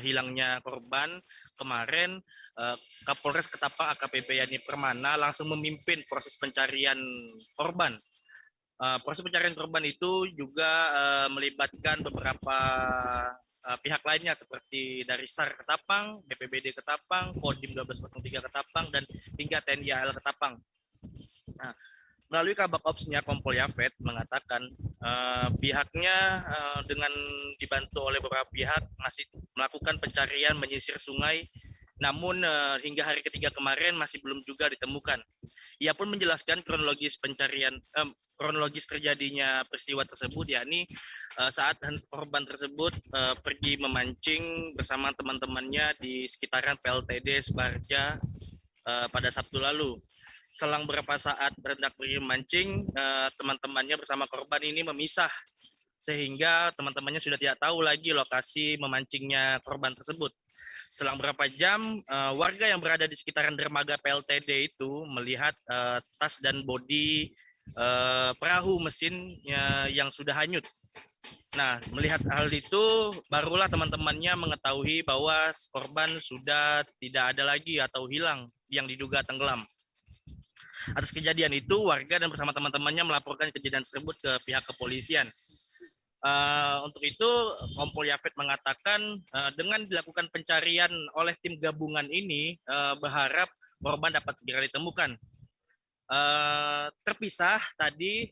hilangnya korban kemarin, Kapolres Ketapang AKBP Yani Permana langsung memimpin proses pencarian korban. Proses pencarian korban itu juga melibatkan beberapa pihak lainnya seperti dari SAR Ketapang, BPBD Ketapang, Kodim 1203 Ketapang, dan hingga TNI AL Ketapang. Nah, melalui Kabak Opsnya Kompol Yafet mengatakan pihaknya dengan dibantu oleh beberapa pihak masih melakukan pencarian menyisir sungai, namun hingga hari ketiga kemarin masih belum juga ditemukan. Ia pun menjelaskan kronologis terjadinya peristiwa tersebut, yakni saat korban tersebut pergi memancing bersama teman-temannya di sekitaran PLTD Sukaharja pada Sabtu lalu. Selang beberapa saat berhendak pergi memancing, teman-temannya bersama korban ini memisah sehingga teman-temannya sudah tidak tahu lagi lokasi memancingnya korban tersebut. Selang berapa jam, warga yang berada di sekitaran dermaga PLTD itu melihat tas dan bodi perahu mesin yang sudah hanyut. Nah, melihat hal itu, barulah teman-temannya mengetahui bahwa korban sudah tidak ada lagi atau hilang yang diduga tenggelam. Atas kejadian itu, warga dan bersama teman-temannya melaporkan kejadian tersebut ke pihak kepolisian. Untuk itu, Kompol Yafet mengatakan dengan dilakukan pencarian oleh tim gabungan ini, berharap korban dapat segera ditemukan. Terpisah tadi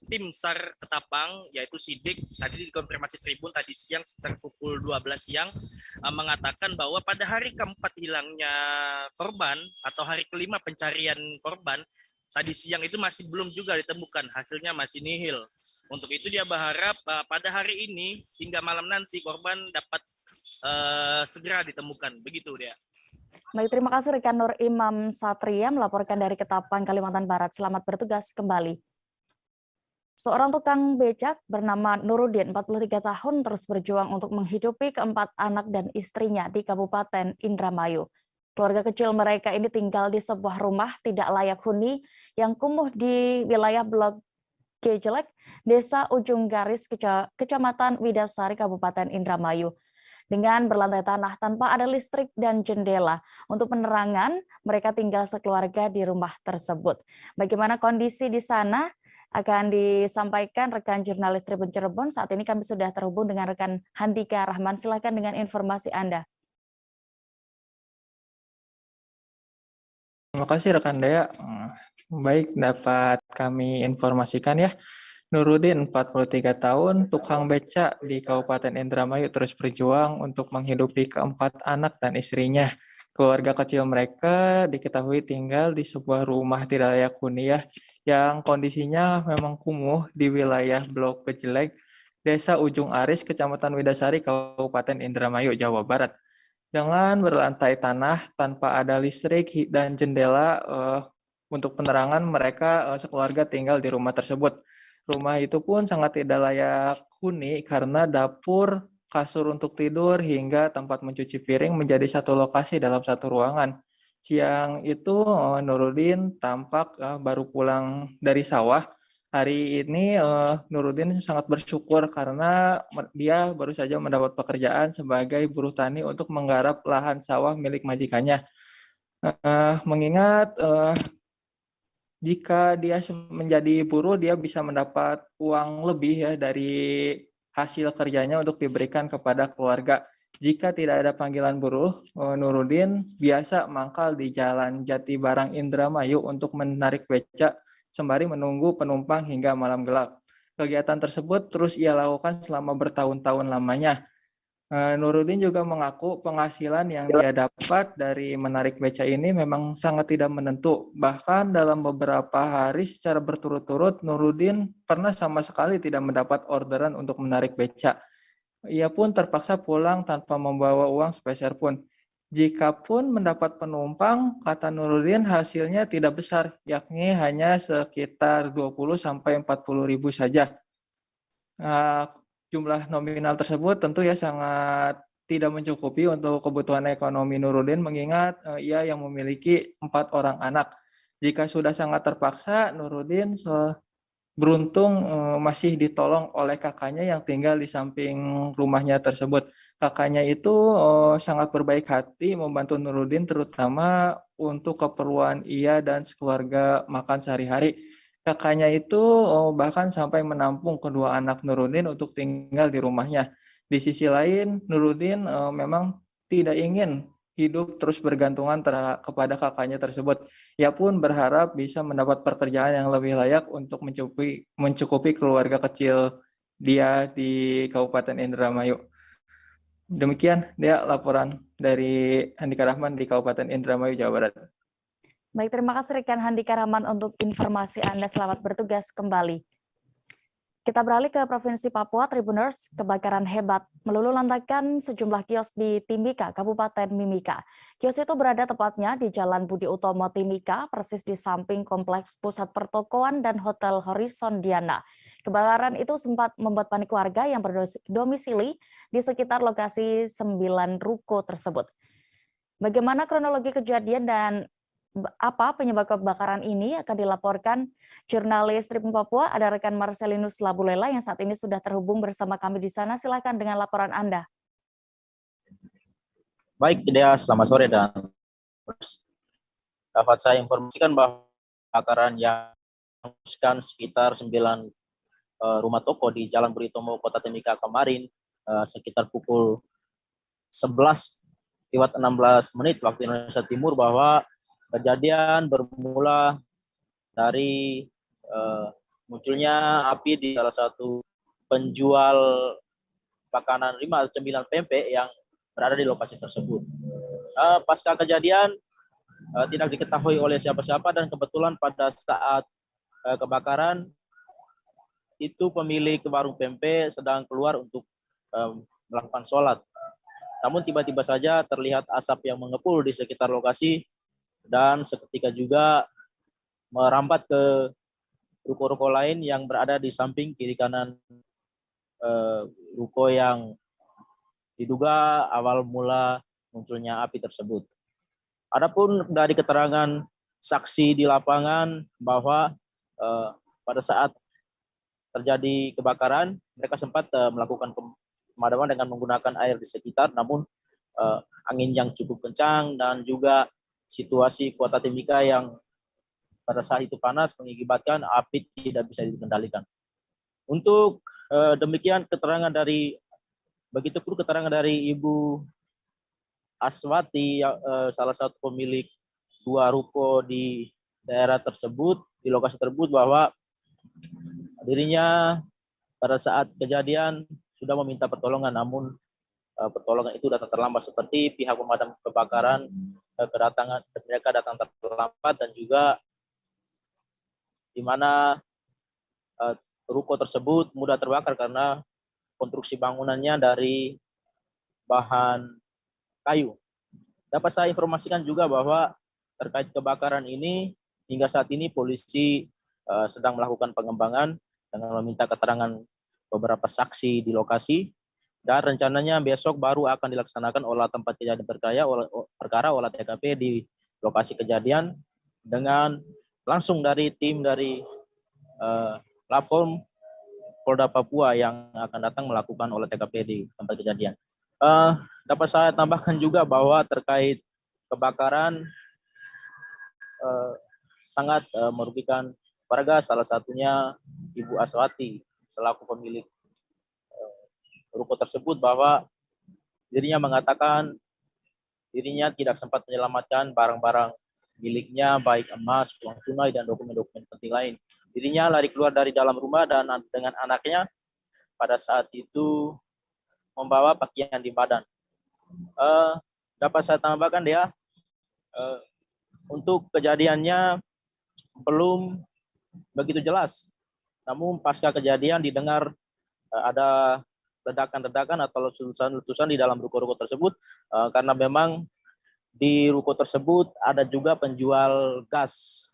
tim SAR Ketapang yaitu Sidik tadi dikonfirmasi Tribun tadi siang sekitar pukul 12 siang mengatakan bahwa pada hari keempat hilangnya korban atau hari kelima pencarian korban tadi siang itu masih belum juga ditemukan, hasilnya masih nihil. Untuk itu dia berharap pada hari ini hingga malam nanti korban dapat segera ditemukan, begitu dia. Baik, terima kasih rekan Nur Imam Satria melaporkan dari Ketapang, Kalimantan Barat. Selamat bertugas kembali. Seorang tukang becak bernama Nurudin, 43 tahun, terus berjuang untuk menghidupi keempat anak dan istrinya di Kabupaten Indramayu. Keluarga kecil mereka ini tinggal di sebuah rumah tidak layak huni yang kumuh di wilayah Blok Gejelek, Desa Ujung Garis, Kecamatan Widasari, Kabupaten Indramayu. Dengan berlantai tanah tanpa ada listrik dan jendela. Untuk penerangan, mereka tinggal sekeluarga di rumah tersebut. Bagaimana kondisi di sana akan disampaikan rekan jurnalis Tribun Cirebon. Saat ini kami sudah terhubung dengan rekan Handika Rahman. Silakan dengan informasi Anda. Terima kasih rekan Dea. Baik, dapat kami informasikan ya. Nurudin, 43 tahun, tukang becak di Kabupaten Indramayu terus berjuang untuk menghidupi keempat anak dan istrinya. Keluarga kecil mereka diketahui tinggal di sebuah rumah tidak layak huni ya, yang kondisinya memang kumuh di wilayah Blok Gejelek, Desa Ujung Aris, Kecamatan Widasari, Kabupaten Indramayu, Jawa Barat. Dengan berlantai tanah tanpa ada listrik dan jendela, untuk penerangan mereka sekeluarga tinggal di rumah tersebut. Rumah itu pun sangat tidak layak huni karena dapur, kasur untuk tidur, hingga tempat mencuci piring menjadi satu lokasi dalam satu ruangan. Siang itu Nurudin tampak baru pulang dari sawah. Hari ini Nurudin sangat bersyukur karena dia baru saja mendapat pekerjaan sebagai buruh tani untuk menggarap lahan sawah milik majikannya. Mengingat jika dia menjadi buruh, dia bisa mendapat uang lebih ya dari hasil kerjanya untuk diberikan kepada keluarga. Jika tidak ada panggilan buruh, Nurudin biasa mangkal di Jalan Jati Barang Indramayu untuk menarik becak sembari menunggu penumpang hingga malam gelap. Kegiatan tersebut terus ia lakukan selama bertahun-tahun lamanya. Nurudin juga mengaku penghasilan yang dia dapat dari menarik becak ini memang sangat tidak menentu. Bahkan dalam beberapa hari secara berturut-turut, Nurudin pernah sama sekali tidak mendapat orderan untuk menarik becak. Ia pun terpaksa pulang tanpa membawa uang sepeser pun. Jikapun mendapat penumpang, kata Nurudin hasilnya tidak besar, yakni hanya sekitar 20-40 ribu saja. Jumlah nominal tersebut tentu ya sangat tidak mencukupi untuk kebutuhan ekonomi Nurudin, mengingat ia yang memiliki 4 orang anak. Jika sudah sangat terpaksa, Nurudin beruntung masih ditolong oleh kakaknya yang tinggal di samping rumahnya tersebut. Kakaknya itu sangat berbaik hati membantu Nurudin, terutama untuk keperluan ia dan sekeluarga makan sehari-hari. Kakaknya itu bahkan sampai menampung kedua anak Nurudin untuk tinggal di rumahnya. Di sisi lain, Nurudin memang tidak ingin hidup terus bergantungan kepada kakaknya tersebut. Ia pun berharap bisa mendapat pekerjaan yang lebih layak untuk mencukupi keluarga kecil dia di Kabupaten Indramayu. Demikian dia laporan dari Handika Rahman di Kabupaten Indramayu, Jawa Barat. Baik, terima kasih rekan Handika Rahman untuk informasi Anda. Selamat bertugas kembali. Kita beralih ke Provinsi Papua. Tribuners, kebakaran hebat meluluhlantakkan sejumlah kios di Timika, Kabupaten Mimika. Kios itu berada tepatnya di Jalan Budi Utomo Timika, persis di samping Kompleks Pusat Pertokoan dan Hotel Horizon Diana. Kebakaran itu sempat membuat panik warga yang berdomisili di sekitar lokasi 9 ruko tersebut. Bagaimana kronologi kejadian dan apa penyebab kebakaran ini akan dilaporkan jurnalis Tribun Papua, ada rekan Marcelinus Labulela yang saat ini sudah terhubung bersama kami di sana. Silakan dengan laporan Anda. Baik, Dea, selamat sore dan dapat saya informasikan bahwa kebakaran yang menghanguskan sekitar 9 rumah toko di Jalan Buritomo, Kota Timika kemarin sekitar pukul 11:16 waktu Indonesia Timur, bahwa kejadian bermula dari munculnya api di salah satu penjual makanan 5 atau cemilan pempek yang berada di lokasi tersebut. Pasca kejadian tidak diketahui oleh siapa-siapa, dan kebetulan pada saat kebakaran itu pemilik warung pempek sedang keluar untuk melakukan sholat. Namun tiba-tiba saja terlihat asap yang mengepul di sekitar lokasi, dan seketika juga merambat ke ruko-ruko lain yang berada di samping kiri kanan ruko yang diduga awal mula munculnya api tersebut. Adapun dari keterangan saksi di lapangan bahwa pada saat terjadi kebakaran mereka sempat melakukan pemadaman dengan menggunakan air di sekitar, namun angin yang cukup kencang dan juga situasi Kota Timika yang pada saat itu panas mengakibatkan api tidak bisa dikendalikan. Untuk demikian keterangan dari Ibu Aswati, salah satu pemilik 2 ruko di daerah tersebut, di lokasi tersebut, bahwa dirinya pada saat kejadian sudah meminta pertolongan, namun pertolongan itu datang terlambat, seperti pihak pemadam kebakaran mereka datang terlambat, dan juga di mana ruko tersebut mudah terbakar karena konstruksi bangunannya dari bahan kayu. Dapat saya informasikan juga bahwa terkait kebakaran ini hingga saat ini polisi sedang melakukan pengembangan dengan meminta keterangan beberapa saksi di lokasi, dan rencananya besok baru akan dilaksanakan olah tempat kejadian perkara olah TKP di lokasi kejadian dengan langsung dari tim dari platform Polda Papua yang akan datang melakukan olah TKP di tempat kejadian. Dapat saya tambahkan juga bahwa terkait kebakaran sangat merugikan warga, salah satunya Ibu Aswati selaku pemilik ruko tersebut, bahwa dirinya mengatakan dirinya tidak sempat menyelamatkan barang-barang miliknya, baik emas, uang tunai, dan dokumen-dokumen penting lain. Dirinya lari keluar dari dalam rumah dan dengan anaknya pada saat itu membawa pakaian di badan. Dapat saya tambahkan untuk kejadiannya belum begitu jelas. Namun pasca kejadian didengar ada ledakan-ledakan atau letusan-letusan di dalam ruko-ruko tersebut, karena memang di ruko tersebut ada juga penjual gas.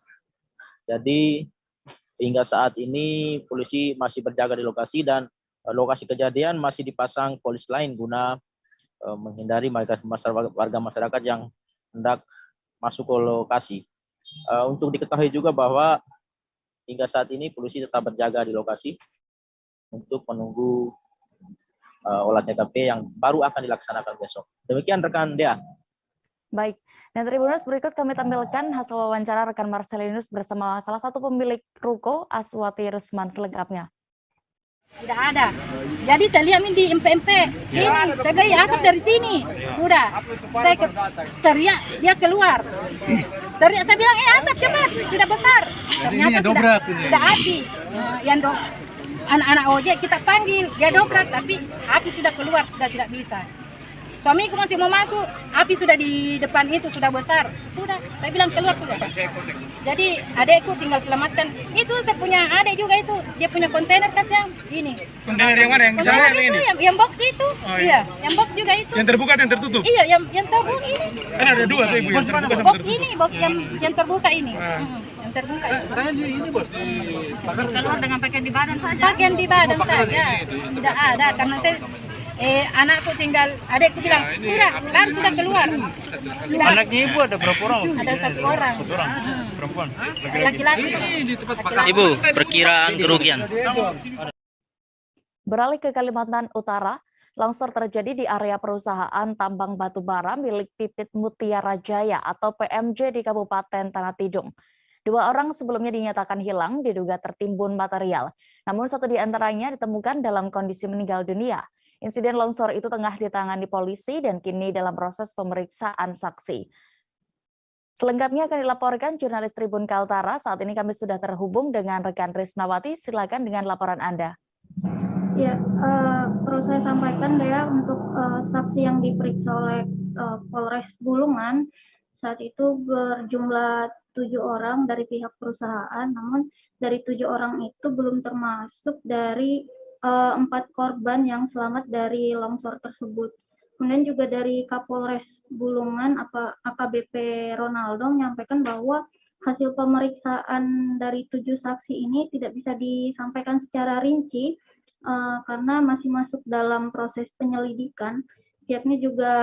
Jadi hingga saat ini polisi masih berjaga di lokasi, dan lokasi kejadian masih dipasang polis lain guna menghindari warga masyarakat yang hendak masuk ke lokasi. Untuk diketahui juga bahwa hingga saat ini polisi tetap berjaga di lokasi untuk menunggu olah TKP yang baru akan dilaksanakan besok. Demikian rekan Dea. Baik, dan Tribuners, berikut kami tampilkan hasil wawancara rekan Marcelinus bersama salah satu pemilik ruko, Aswati Rusman, selengkapnya. Tidak ada. Jadi saya lihat ini di MP-MP. Ini saya bilang asap dari sini. Sudah. Saya teriak, dia keluar. Teriak, saya bilang asap cepat, sudah besar. Ternyata sudah api. Yang anak-anak ojek kita panggil, dia dobrak, tapi api sudah keluar, sudah tidak bisa. Suamiku masih mau masuk, api sudah di depan itu, sudah besar. Sudah, saya bilang keluar sudah. Jadi adekku tinggal selamatkan. Itu saya punya adek juga itu, dia punya kontainer kas yang ini. Kontainer yang mana? Yang kontainer itu, ini? yang box itu. Oh, iya, yang box juga itu. Yang terbuka dan tertutup? Iya, yang terbuka ini. Kan ada dua tuh Ibu, yang terbuka sama box tertutup. ini, box yang terbuka ini. Yang terbuka. Saya di ini bos di Keluar dengan pakaian di badan saja. Pakaian di badan saja. Tidak ada karena saya anakku tinggal, adikku bilang sudah, kan sudah keluar. Tidak. Anaknya ibu ada berapa orang? Ada 1 orang. Perempuan. Laki-laki. Ibu, perkiraan kerugian. Beralih ke Kalimantan Utara, longsor terjadi di area perusahaan tambang batu bara milik Pipit Mutiara Jaya atau PMJ di Kabupaten Tanah Tidung. 2 orang sebelumnya dinyatakan hilang diduga tertimbun material, namun 1 di antaranya ditemukan dalam kondisi meninggal dunia. Insiden longsor itu tengah ditangani polisi dan kini dalam proses pemeriksaan saksi. Selengkapnya akan dilaporkan jurnalis Tribun Kaltara. Saat ini kami sudah terhubung dengan rekan Risnawati. Silakan dengan laporan Anda. Ya, perlu saya sampaikan Dea untuk saksi yang diperiksa oleh Polres Bulungan saat itu berjumlah 7 orang dari pihak perusahaan, namun dari 7 orang itu belum termasuk dari 4 korban yang selamat dari longsor tersebut. Kemudian juga dari Kapolres Bulungan AKBP Ronaldo menyampaikan bahwa hasil pemeriksaan dari 7 saksi ini tidak bisa disampaikan secara rinci karena masih masuk dalam proses penyelidikan. Pihaknya juga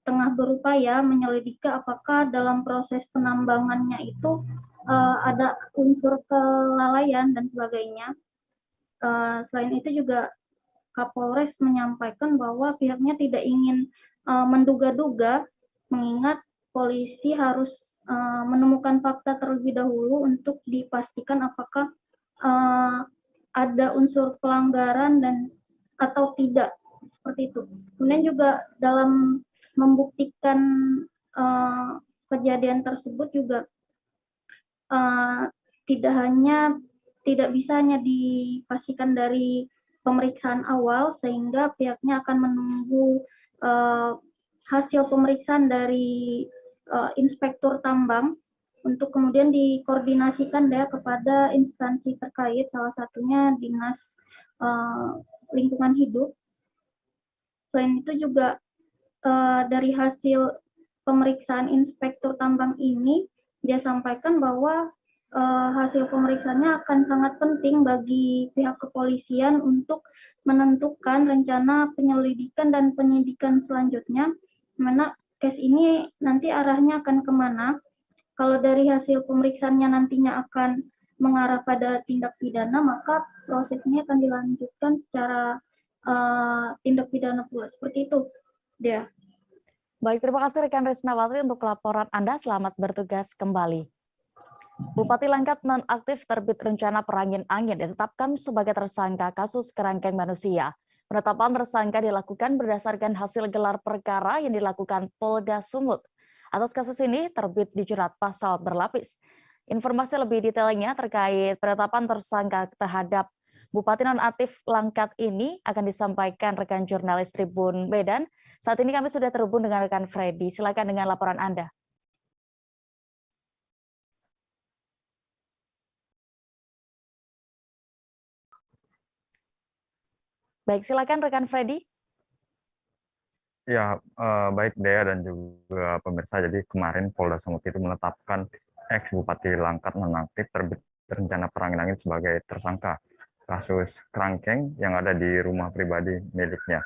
tengah berupaya menyelidiki apakah dalam proses penambangannya itu ada unsur kelalaian dan sebagainya. Selain itu juga Kapolres menyampaikan bahwa pihaknya tidak ingin menduga-duga, mengingat polisi harus menemukan fakta terlebih dahulu untuk dipastikan apakah ada unsur pelanggaran dan atau tidak, seperti itu. Kemudian juga dalam membuktikan kejadian tersebut juga tidak bisa hanya dipastikan dari pemeriksaan awal, sehingga pihaknya akan menunggu hasil pemeriksaan dari inspektur tambang untuk kemudian dikoordinasikan kepada instansi terkait, salah satunya Dinas Lingkungan Hidup. Selain itu juga dari hasil pemeriksaan inspektur tambang ini, dia sampaikan bahwa hasil pemeriksaannya akan sangat penting bagi pihak kepolisian untuk menentukan rencana penyelidikan dan penyidikan selanjutnya, mana case ini nanti arahnya akan kemana. Kalau dari hasil pemeriksaannya nantinya akan mengarah pada tindak pidana, maka prosesnya akan dilanjutkan secara tindak pidana pula. Seperti itu, Dea. Baik, terima kasih rekan Risnawati untuk laporan Anda. Selamat bertugas kembali. Bupati Langkat nonaktif terbit rencana perangin angin ditetapkan sebagai tersangka kasus kerangkeng manusia. Penetapan tersangka dilakukan berdasarkan hasil gelar perkara yang dilakukan Polda Sumut. Atas kasus ini terbit dijerat pasal berlapis. Informasi lebih detailnya terkait penetapan tersangka terhadap Bupati nonaktif Langkat ini akan disampaikan rekan jurnalis Tribun Medan. Saat ini kami sudah terhubung dengan rekan Freddy. Silakan dengan laporan Anda. Baik, silakan rekan Freddy. Ya, baik Dea dan juga pemirsa. Jadi kemarin Polda Sumut itu menetapkan ex-Bupati Langkat nonaktif terbit rencana perangin angin sebagai tersangka kasus kerangkeng yang ada di rumah pribadi miliknya.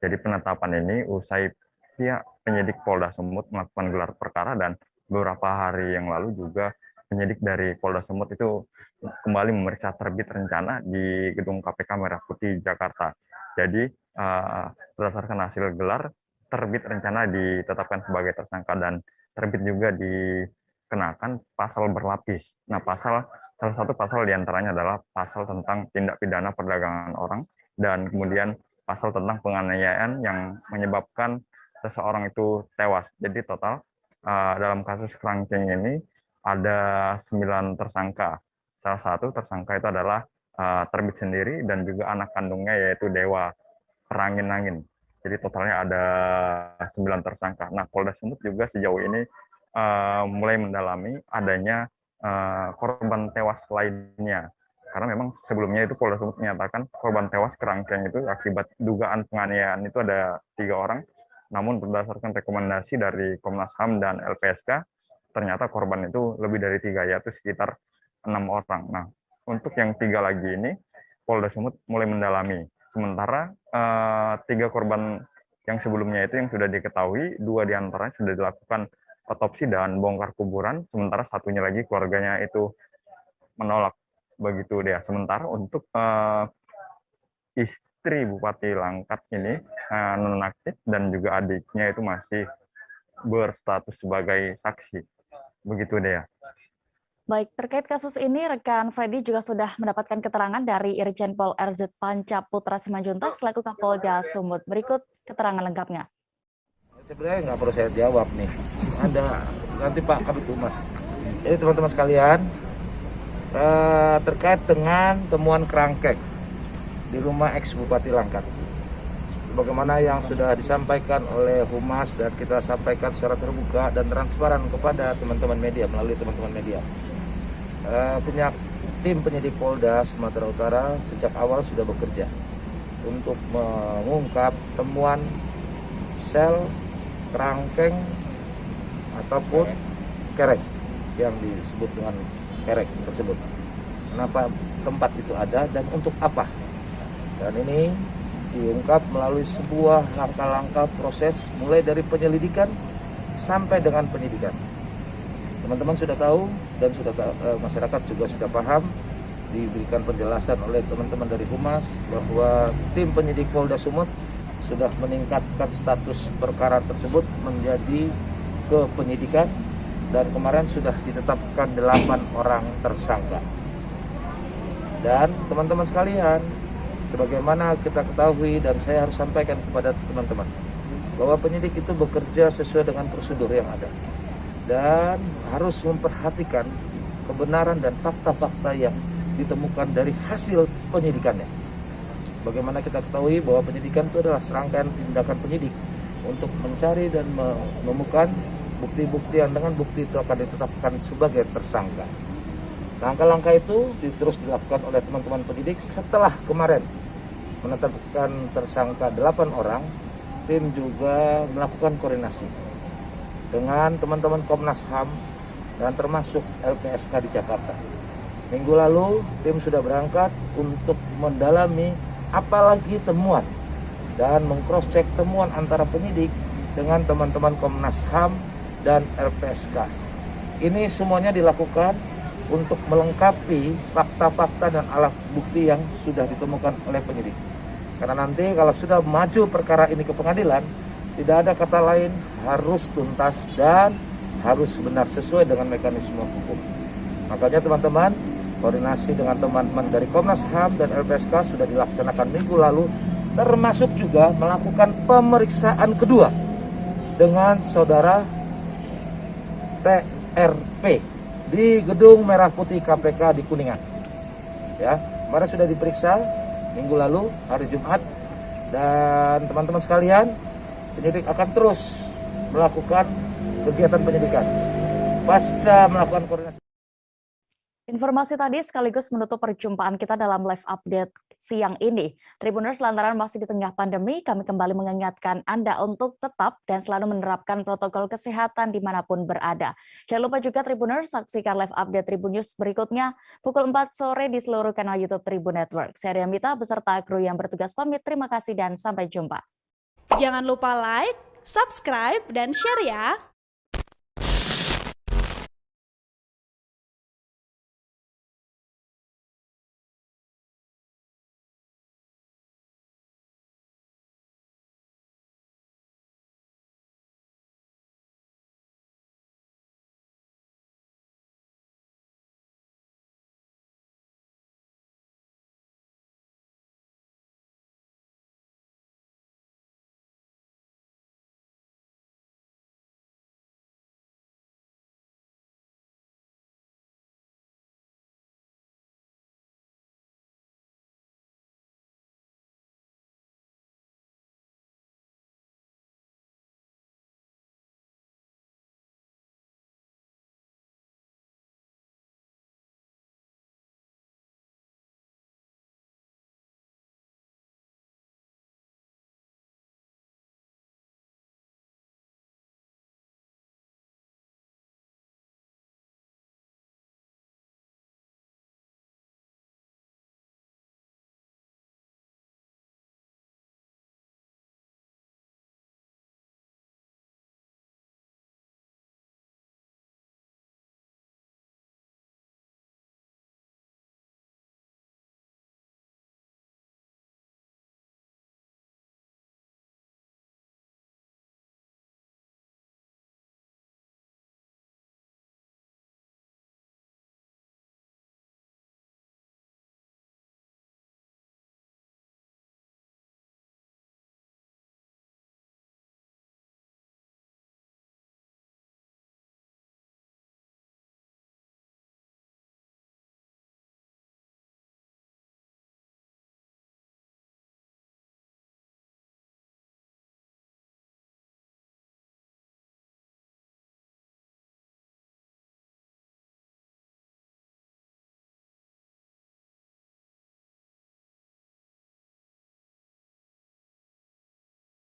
Jadi penetapan ini usai pihak penyidik Polda Sumut melakukan gelar perkara dan beberapa hari yang lalu juga penyidik dari Polda Sumut itu kembali memeriksa terbit rencana di gedung KPK Merah Putih Jakarta. Jadi berdasarkan hasil gelar, terbit rencana ditetapkan sebagai tersangka dan terbit juga dikenakan pasal berlapis. Nah, salah satu pasal diantaranya adalah pasal tentang tindak pidana perdagangan orang dan kemudian pasal tentang penganiayaan yang menyebabkan seseorang itu tewas. Jadi total dalam kasus kerangkeng ini ada 9 tersangka. Salah satu tersangka itu adalah terbit sendiri dan juga anak kandungnya yaitu Dewa Perangin Angin. Jadi totalnya ada 9 tersangka. Nah, Polda Sumut juga sejauh ini mulai mendalami adanya korban tewas lainnya. Karena memang sebelumnya itu Polda Sumut menyatakan korban tewas kerangkeng itu akibat dugaan penganiayaan itu ada 3 orang. Namun berdasarkan rekomendasi dari Komnas HAM dan LPSK, ternyata korban itu lebih dari 3, yaitu sekitar 6 orang. Nah, untuk yang 3 lagi ini, Polda Sumut mulai mendalami. Sementara 3 korban yang sebelumnya itu yang sudah diketahui, 2 diantaranya sudah dilakukan otopsi dan bongkar kuburan, sementara satunya lagi keluarganya itu menolak. Begitu dia. Sementara untuk istri Bupati Langkat ini nonaktif dan juga adiknya itu masih berstatus sebagai saksi. Begitu dia. Baik, terkait kasus ini, rekan Freddy juga sudah mendapatkan keterangan dari Irjen Pol RZ Panca Putra Simanjuntak selaku Kapolda Sumut. Berikut keterangan lengkapnya. Sebenarnya nggak perlu saya jawab nih. Ada nanti Pak Kabid Humas. Jadi teman-teman sekalian, terkait dengan temuan kerangkeng di rumah ex Bupati Langkat, bagaimana yang sudah disampaikan oleh Humas dan kita sampaikan secara terbuka dan transparan kepada teman-teman media melalui teman-teman media. Punya tim penyidik Polda Sumatera Utara sejak awal sudah bekerja untuk mengungkap temuan sel kerangkeng ataupun kerek yang disebut dengan kerek tersebut. Kenapa tempat itu ada dan untuk apa? Dan ini diungkap melalui sebuah langkah-langkah proses mulai dari penyelidikan sampai dengan penyidikan. Teman-teman sudah tahu dan sudah masyarakat juga sudah paham, diberikan penjelasan oleh teman-teman dari Humas bahwa tim penyidik Polda Sumut sudah meningkatkan status perkara tersebut menjadi ke penyidikan dan kemarin sudah ditetapkan 8 orang tersangka. Dan teman-teman sekalian, sebagaimana kita ketahui dan saya harus sampaikan kepada teman-teman bahwa penyidik itu bekerja sesuai dengan prosedur yang ada dan harus memperhatikan kebenaran dan fakta-fakta yang ditemukan dari hasil penyidikannya. Bagaimana kita ketahui bahwa penyidikan itu adalah serangkaian tindakan penyidik untuk mencari dan menemukan bukti-bukti yang dengan bukti itu akan ditetapkan sebagai tersangka. Langkah-langkah itu terus dilakukan oleh teman-teman penyidik setelah kemarin menetapkan tersangka 8 orang, tim juga melakukan koordinasi dengan teman-teman Komnas HAM dan termasuk LPSK di Jakarta. Minggu lalu tim sudah berangkat untuk mendalami apalagi temuan dan meng-cross-check temuan antara penyidik dengan teman-teman Komnas HAM dan LPSK. Ini semuanya dilakukan untuk melengkapi fakta-fakta dan alat bukti yang sudah ditemukan oleh penyidik. Karena nanti kalau sudah maju perkara ini ke pengadilan, tidak ada kata lain, harus tuntas dan harus benar sesuai dengan mekanisme hukum. Makanya teman-teman, koordinasi dengan teman-teman dari Komnas HAM dan LPSK sudah dilaksanakan minggu lalu, termasuk juga melakukan pemeriksaan kedua dengan saudara TRP di Gedung Merah Putih KPK di Kuningan. Ya, kemarin sudah diperiksa minggu lalu hari Jumat, dan teman-teman sekalian, penyidik akan terus melakukan kegiatan penyidikan pasca melakukan koordinasi. Informasi tadi sekaligus menutup perjumpaan kita dalam live update siang ini. Tribuners, lantaran masih di tengah pandemi, kami kembali mengingatkan Anda untuk tetap dan selalu menerapkan protokol kesehatan dimanapun berada. Jangan lupa juga Tribuners, saksikan live update Tribun News berikutnya pukul 4 sore di seluruh kanal YouTube Tribun Network. Saya Riamita beserta kru yang bertugas pamit. Terima kasih dan sampai jumpa. Jangan lupa like, subscribe, dan share ya!